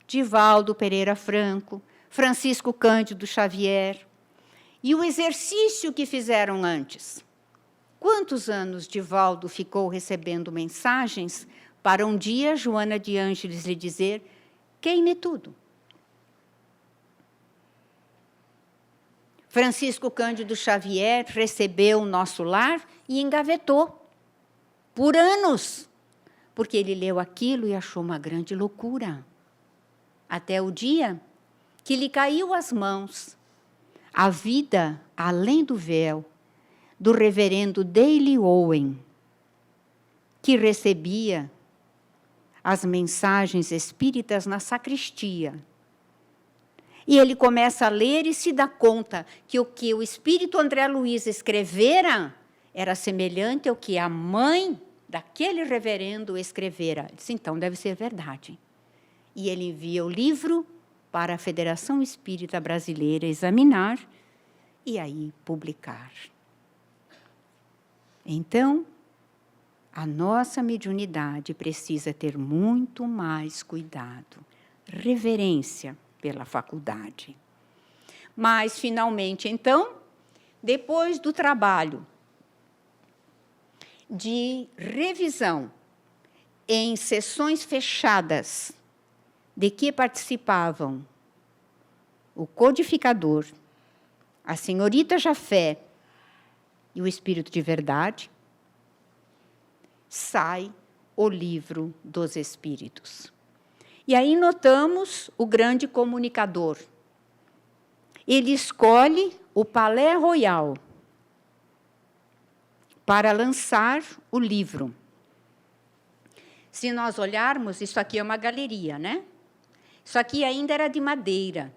Divaldo Pereira Franco, Francisco Cândido Xavier. E o exercício que fizeram antes. Quantos anos Divaldo ficou recebendo mensagens para um dia Joana de Ângeles lhe dizer: queime tudo. Francisco Cândido Xavier recebeu o Nosso Lar e engavetou por anos, porque ele leu aquilo e achou uma grande loucura. Até o dia que lhe caiu às mãos A Vida Além do Véu, do reverendo Dale Owen, que recebia as mensagens espíritas na sacristia. E ele começa a ler e se dá conta que o espírito André Luiz escrevera era semelhante ao que a mãe daquele reverendo escrevera. Ele disse, então deve ser verdade. E ele envia o livro para a Federação Espírita Brasileira examinar e aí publicar. Então, a nossa mediunidade precisa ter muito mais cuidado, reverência pela faculdade. Mas, finalmente, então, depois do trabalho de revisão em sessões fechadas, de que participavam o codificador, a senhorita Jafé e o Espírito de Verdade, sai o Livro dos Espíritos. E aí notamos o grande comunicador. Ele escolhe o Palais Royal para lançar o livro. Se nós olharmos, isso aqui é uma galeria, né? Isso aqui ainda era de madeira.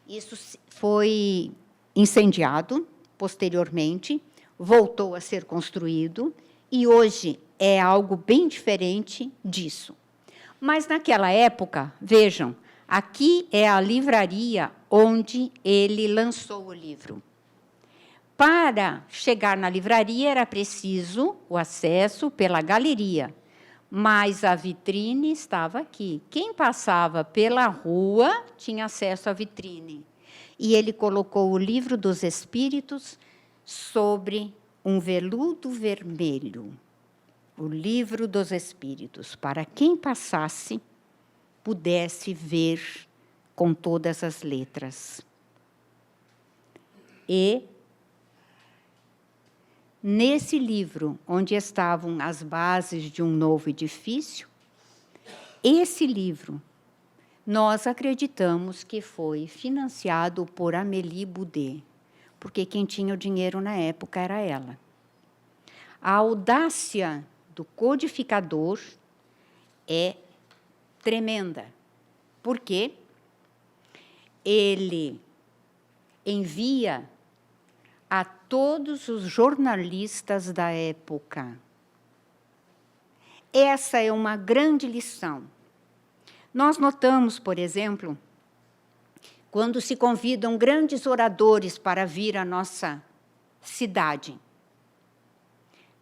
Isso foi incendiado posteriormente, voltou a ser construído, e hoje é algo bem diferente disso. Mas, naquela época, vejam, aqui é a livraria onde ele lançou o livro. Para chegar na livraria, era preciso o acesso pela galeria, mas a vitrine estava aqui. Quem passava pela rua tinha acesso à vitrine. E ele colocou o Livro dos Espíritos sobre um veludo vermelho. O Livro dos Espíritos, para quem passasse, pudesse ver com todas as letras. E, nesse livro, onde estavam as bases de um novo edifício, esse livro, nós acreditamos que foi financiado por Amélie Boudet, porque quem tinha o dinheiro na época era ela. A audácia do codificador é tremenda, porque ele envia a todos os jornalistas da época. Essa é uma grande lição. Nós notamos, por exemplo, quando se convidam grandes oradores para vir à nossa cidade.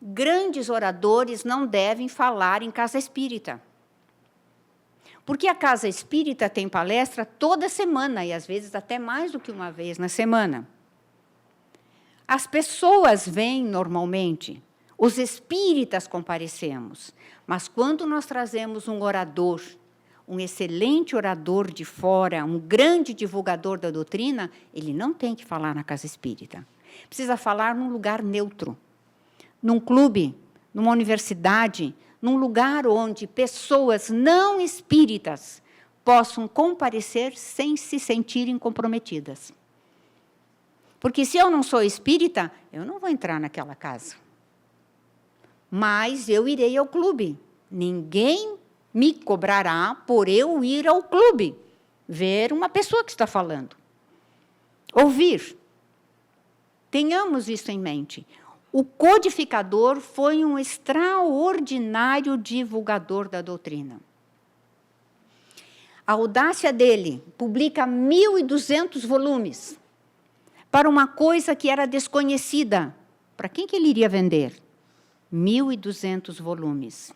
Grandes oradores não devem falar em casa espírita. Porque a casa espírita tem palestra toda semana, e às vezes até mais do que uma vez na semana. As pessoas vêm normalmente, os espíritas comparecemos, mas quando nós trazemos um orador, um excelente orador de fora, um grande divulgador da doutrina, ele não tem que falar na casa espírita. Precisa falar num lugar neutro, num clube, numa universidade, num lugar onde pessoas não espíritas possam comparecer sem se sentirem comprometidas. Porque se eu não sou espírita, eu não vou entrar naquela casa. Mas eu irei ao clube. Ninguém me cobrará por eu ir ao clube, ver uma pessoa que está falando. Ouvir. Tenhamos isso em mente. O codificador foi um extraordinário divulgador da doutrina. A audácia dele publica 1.200 volumes para uma coisa que era desconhecida. Para quem que ele iria vender? 1.200 volumes.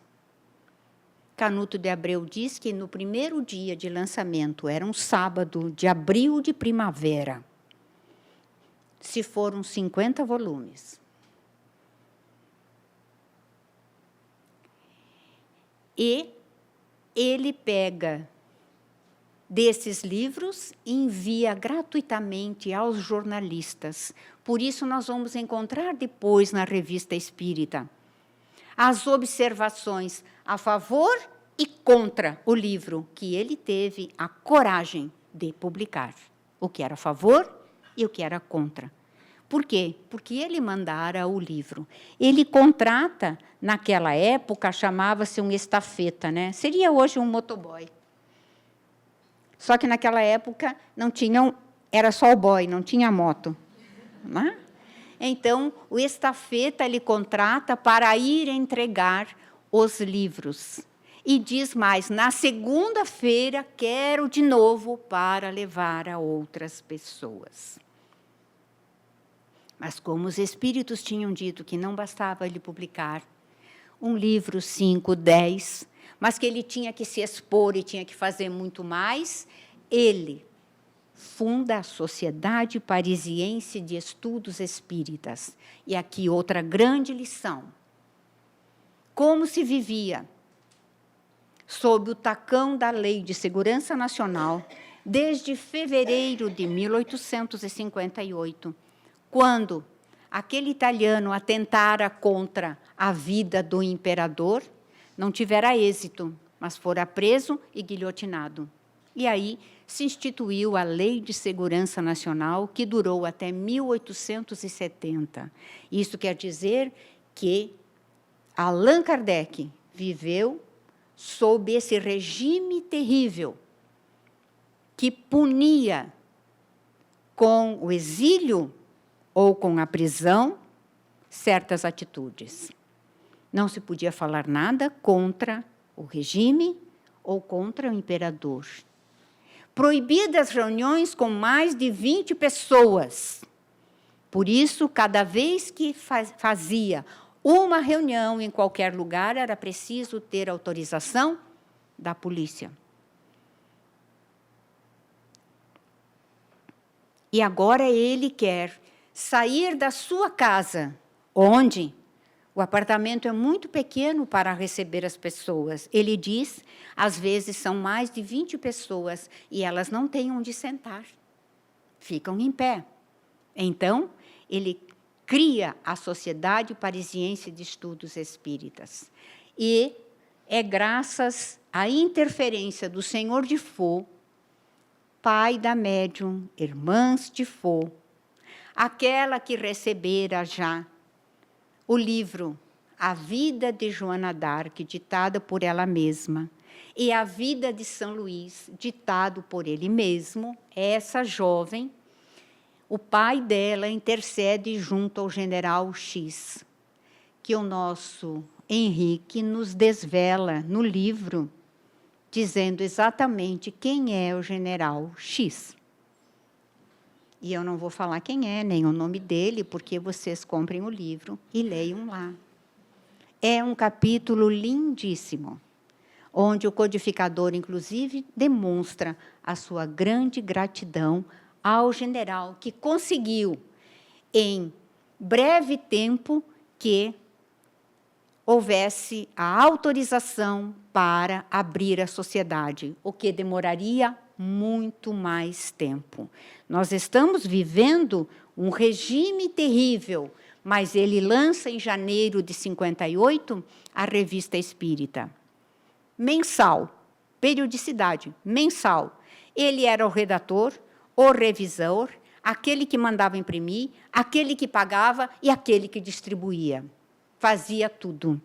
Canuto de Abreu diz que no primeiro dia de lançamento, era um sábado de abril de primavera, se foram 50 volumes. E ele pega desses livros e envia gratuitamente aos jornalistas. Por isso, nós vamos encontrar depois na Revista Espírita as observações a favor e contra o livro, que ele teve a coragem de publicar, o que era a favor e o que era contra. Por quê? Porque ele mandara o livro. Ele contrata, naquela época, chamava-se um estafeta, né? Seria hoje um motoboy. Só que naquela época não tinham, era só o boy, não tinha moto. Né? Então, o estafeta ele contrata para ir entregar os livros. E diz mais, na segunda-feira quero de novo para levar a outras pessoas. Mas como os espíritos tinham dito que não bastava ele publicar um livro, 5, 10, mas que ele tinha que se expor e tinha que fazer muito mais, ele funda a Sociedade Parisiense de Estudos Espíritas. E aqui outra grande lição. Como se vivia sob o tacão da Lei de Segurança Nacional desde fevereiro de 1858, quando aquele italiano atentara contra a vida do imperador, não tivera êxito, mas fora preso e guilhotinado. E aí se instituiu a Lei de Segurança Nacional, que durou até 1870. Isso quer dizer que Allan Kardec viveu sob esse regime terrível que punia com o exílio ou com a prisão certas atitudes. Não se podia falar nada contra o regime ou contra o imperador. Proibidas reuniões com mais de 20 pessoas. Por isso, cada vez que fazia uma reunião em qualquer lugar, era preciso ter autorização da polícia. E agora ele quer sair da sua casa, onde o apartamento é muito pequeno para receber as pessoas. Ele diz, às vezes são mais de 20 pessoas e elas não têm onde sentar, ficam em pé. Então, ele cria a Sociedade Parisiense de Estudos Espíritas. E é graças à interferência do Senhor de Faux, pai da médium Irmãs de Faux, aquela que recebera já o livro A Vida de Joana d'Arc, ditada por ela mesma, e A Vida de São Luís, ditado por ele mesmo, essa jovem, o pai dela intercede junto ao general X, que o nosso Henrique nos desvela no livro, dizendo exatamente quem é o general X. E eu não vou falar quem é, nem o nome dele, porque vocês comprem o livro e leiam lá. É um capítulo lindíssimo, onde o codificador, inclusive, demonstra a sua grande gratidão ao general, que conseguiu, em breve tempo, que houvesse a autorização para abrir a sociedade, o que demoraria muito mais tempo. Nós estamos vivendo um regime terrível, mas ele lança em janeiro de 58 a Revista Espírita. Mensal, periodicidade, mensal. Ele era o redator, o revisor, aquele que mandava imprimir, aquele que pagava e aquele que distribuía. Fazia tudo.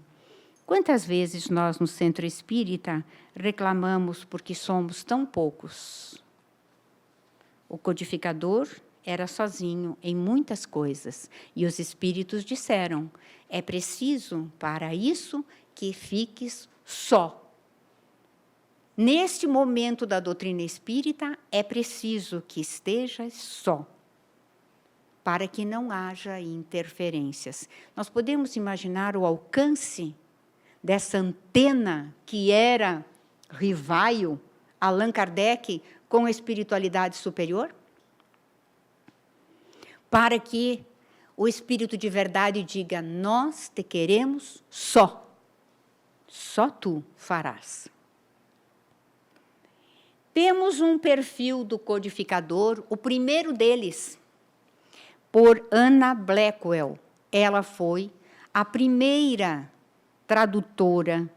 Quantas vezes nós, no Centro Espírita, reclamamos porque somos tão poucos? O codificador era sozinho em muitas coisas, e os espíritos disseram, é preciso, para isso, que fiques só. Neste momento da doutrina espírita, é preciso que estejas só, para que não haja interferências. Nós podemos imaginar o alcance dessa antena que era rival Allan Kardec com a espiritualidade superior? Para que o espírito de verdade diga: nós te queremos só tu farás. Temos um perfil do codificador, o primeiro deles, por Anna Blackwell. Ela foi a primeira tradutora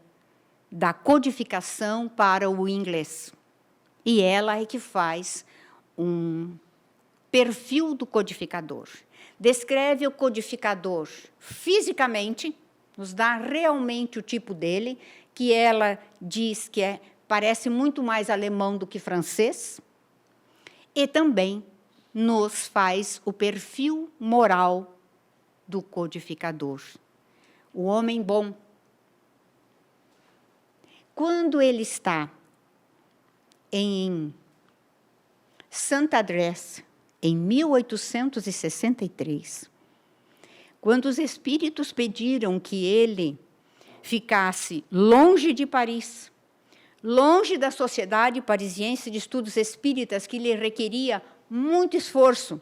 da codificação para o inglês. E ela é que faz um perfil do codificador. Descreve o codificador fisicamente, nos dá realmente o tipo dele, que ela diz que parece muito mais alemão do que francês, e também nos faz o perfil moral do codificador. O homem bom. Quando ele está em Santa Adresse, em 1863, quando os espíritos pediram que ele ficasse longe de Paris, longe da Sociedade Parisiense de Estudos Espíritas, que lhe requeria muito esforço.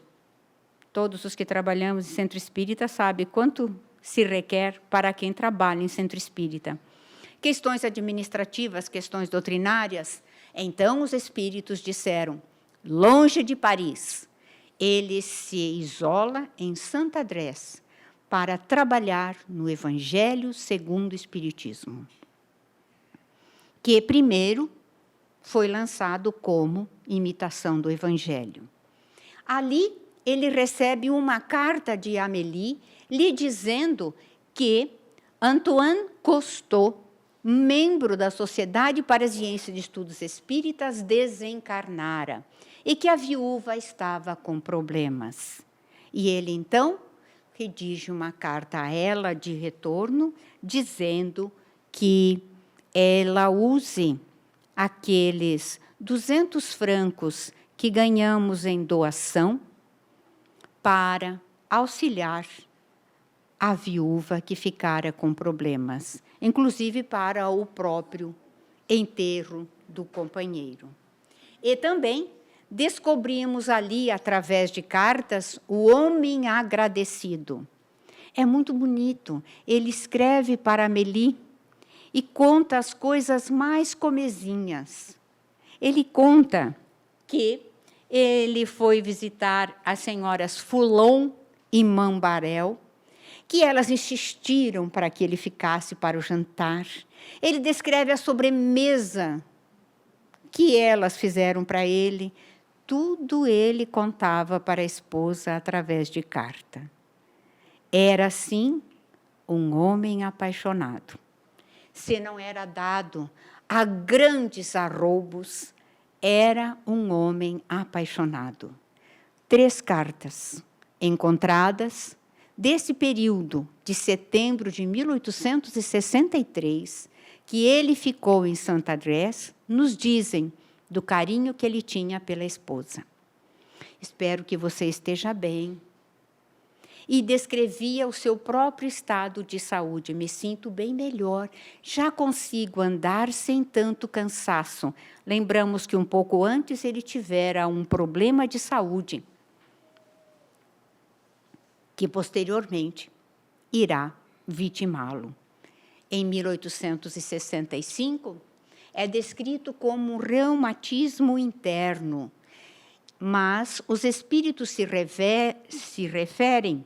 Todos os que trabalhamos em centro espírita sabem quanto se requer para quem trabalha em centro espírita. Questões administrativas, questões doutrinárias. Então, os espíritos disseram: longe de Paris. Ele se isola em Santa Adresse para trabalhar no Evangelho segundo o Espiritismo, que primeiro foi lançado como imitação do Evangelho. Ali, ele recebe uma carta de Amélie lhe dizendo que Antoine Cousteau, membro da Sociedade Parisiense de Estudos Espíritas, desencarnara e que a viúva estava com problemas. E ele, então, redige uma carta a ela de retorno, dizendo que ela use aqueles 200 francos que ganhamos em doação para auxiliar a viúva que ficara com problemas, inclusive para o próprio enterro do companheiro. E também descobrimos ali, através de cartas, o homem agradecido. É muito bonito. Ele escreve para Amélie e conta as coisas mais comezinhas. Ele conta que ele foi visitar as senhoras Foulon e Mambarel, que elas insistiram para que ele ficasse para o jantar. Ele descreve a sobremesa que elas fizeram para ele. Tudo ele contava para a esposa através de carta. Era, assim, um homem apaixonado. Se não era dado a grandes arroubos, era um homem apaixonado. 3 cartas encontradas desse período de setembro de 1863, que ele ficou em Santa Adresse, nos dizem do carinho que ele tinha pela esposa. Espero que você esteja bem. E descrevia o seu próprio estado de saúde. Me sinto bem melhor, já consigo andar sem tanto cansaço. Lembramos que um pouco antes ele tivera um problema de saúde, que posteriormente irá vitimá-lo. Em 1865, é descrito como um reumatismo interno, mas os espíritos se referem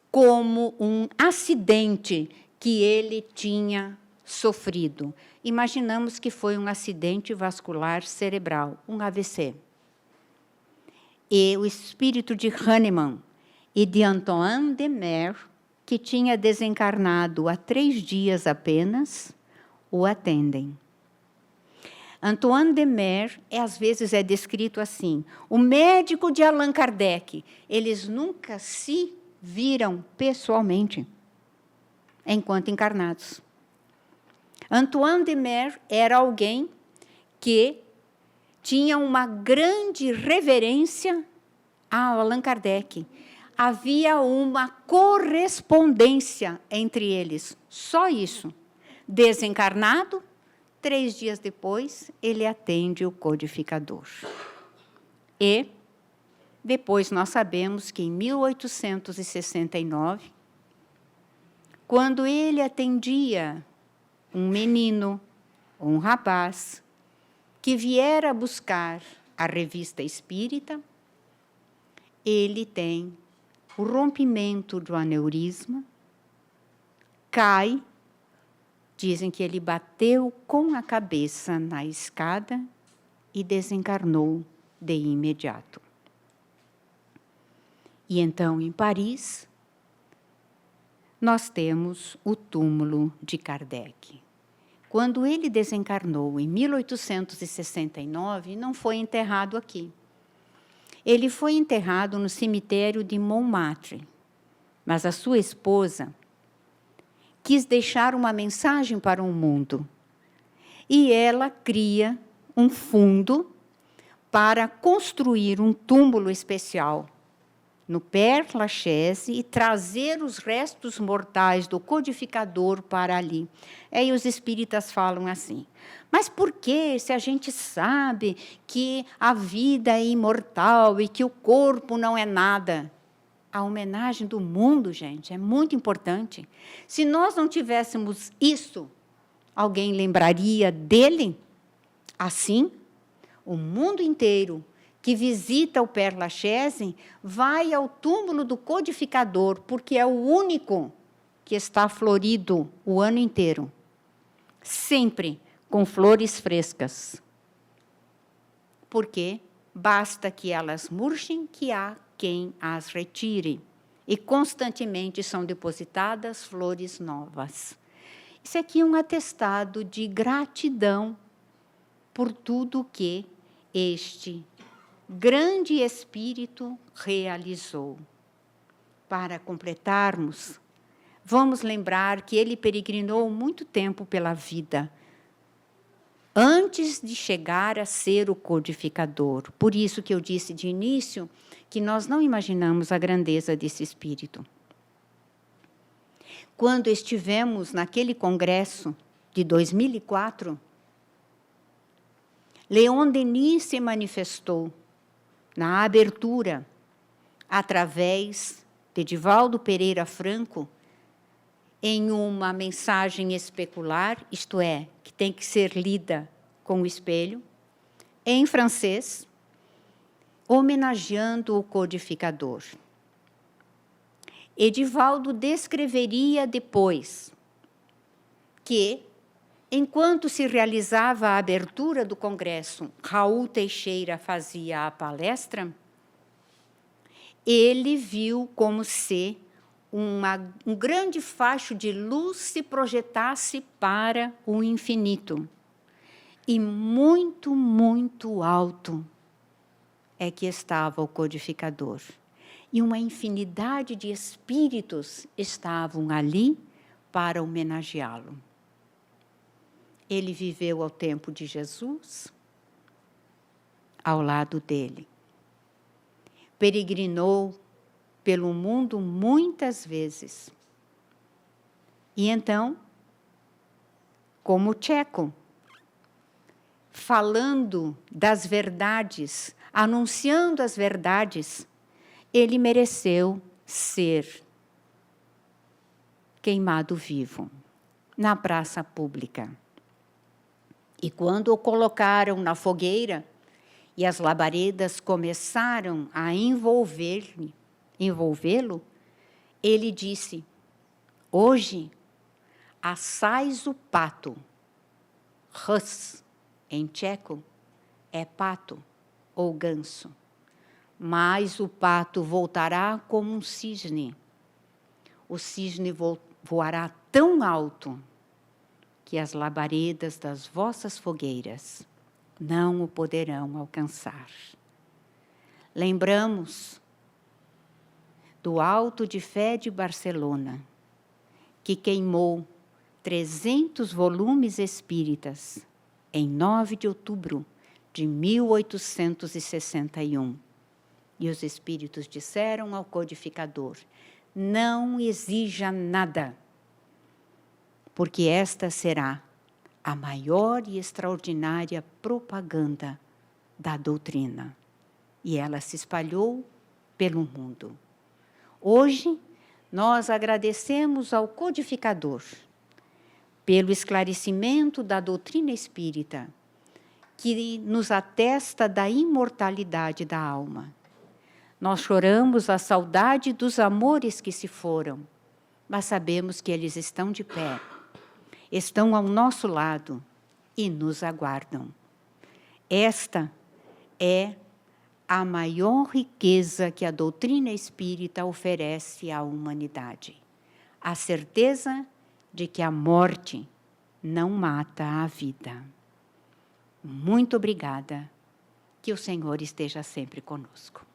como um acidente que ele tinha sofrido. Imaginamos que foi um acidente vascular cerebral, um AVC. E o espírito de Hahnemann e de Antoine de Mer, que tinha desencarnado há 3 dias apenas, o atendem. Antoine de Mer, às vezes, é descrito assim: o médico de Allan Kardec. Eles nunca se viram pessoalmente, enquanto encarnados. Antoine de Mer era alguém que tinha uma grande reverência a Allan Kardec. Havia uma correspondência entre eles, só isso. desencarnado, 3 dias depois, ele atende o codificador. E depois nós sabemos que em 1869, quando ele atendia um menino, um rapaz, que viera buscar a revista espírita, ele tem o rompimento do aneurisma, cai, dizem que ele bateu com a cabeça na escada e desencarnou de imediato. E então, em Paris, nós temos o túmulo de Kardec. Quando ele desencarnou em 1869, não foi enterrado aqui. Ele foi enterrado no cemitério de Montmartre, mas a sua esposa quis deixar uma mensagem para o mundo. E ela cria um fundo para construir um túmulo especial no Père Lachaise e trazer os restos mortais do codificador para ali. Aí os espíritas falam assim, mas por que, se a gente sabe que a vida é imortal e que o corpo não é nada? A homenagem do mundo, gente, é muito importante. Se nós não tivéssemos isso, alguém lembraria dele? Assim, o mundo inteiro que visita o Père Lachaise vai ao túmulo do codificador, porque é o único que está florido o ano inteiro, sempre com flores frescas. Porque basta que elas murchem, que há quem as retire, e constantemente são depositadas flores novas. Isso aqui é um atestado de gratidão por tudo que este grande espírito realizou. Para completarmos, vamos lembrar que ele peregrinou muito tempo pela vida, antes de chegar a ser o codificador. Por isso que eu disse de início que nós não imaginamos a grandeza desse espírito. Quando estivemos naquele congresso de 2004, Leon Denis se manifestou na abertura, através de Divaldo Pereira Franco, em uma mensagem especular, isto é, que tem que ser lida com o espelho, em francês, homenageando o codificador. Edivaldo descreveria depois que, enquanto se realizava a abertura do congresso, Raul Teixeira fazia a palestra, ele viu como se um grande facho de luz se projetasse para o infinito. E muito, muito alto é que estava o codificador. E uma infinidade de espíritos estavam ali para homenageá-lo. Ele viveu ao tempo de Jesus, ao lado dele. Peregrinou pelo mundo muitas vezes. E então, como Tcheco, falando das verdades, anunciando as verdades, ele mereceu ser queimado vivo na praça pública. E quando o colocaram na fogueira e as labaredas começaram a envolvê-lo, ele disse, hoje assais o pato. Rus, em tcheco, é pato ou ganso. Mas o pato voltará como um cisne. O cisne voará tão alto que as labaredas das vossas fogueiras não o poderão alcançar. Lembramos do Auto de Fé de Barcelona, que queimou 300 volumes espíritas em 9 de outubro de 1861. E os espíritos disseram ao codificador, não exija nada, porque esta será a maior e extraordinária propaganda da doutrina. E ela se espalhou pelo mundo. Hoje, nós agradecemos ao codificador pelo esclarecimento da doutrina espírita, que nos atesta da imortalidade da alma. Nós choramos a saudade dos amores que se foram, mas sabemos que eles estão de pé, estão ao nosso lado e nos aguardam. Esta é a maior riqueza que a doutrina espírita oferece à humanidade. A certeza de que a morte não mata a vida. Muito obrigada. Que o Senhor esteja sempre conosco.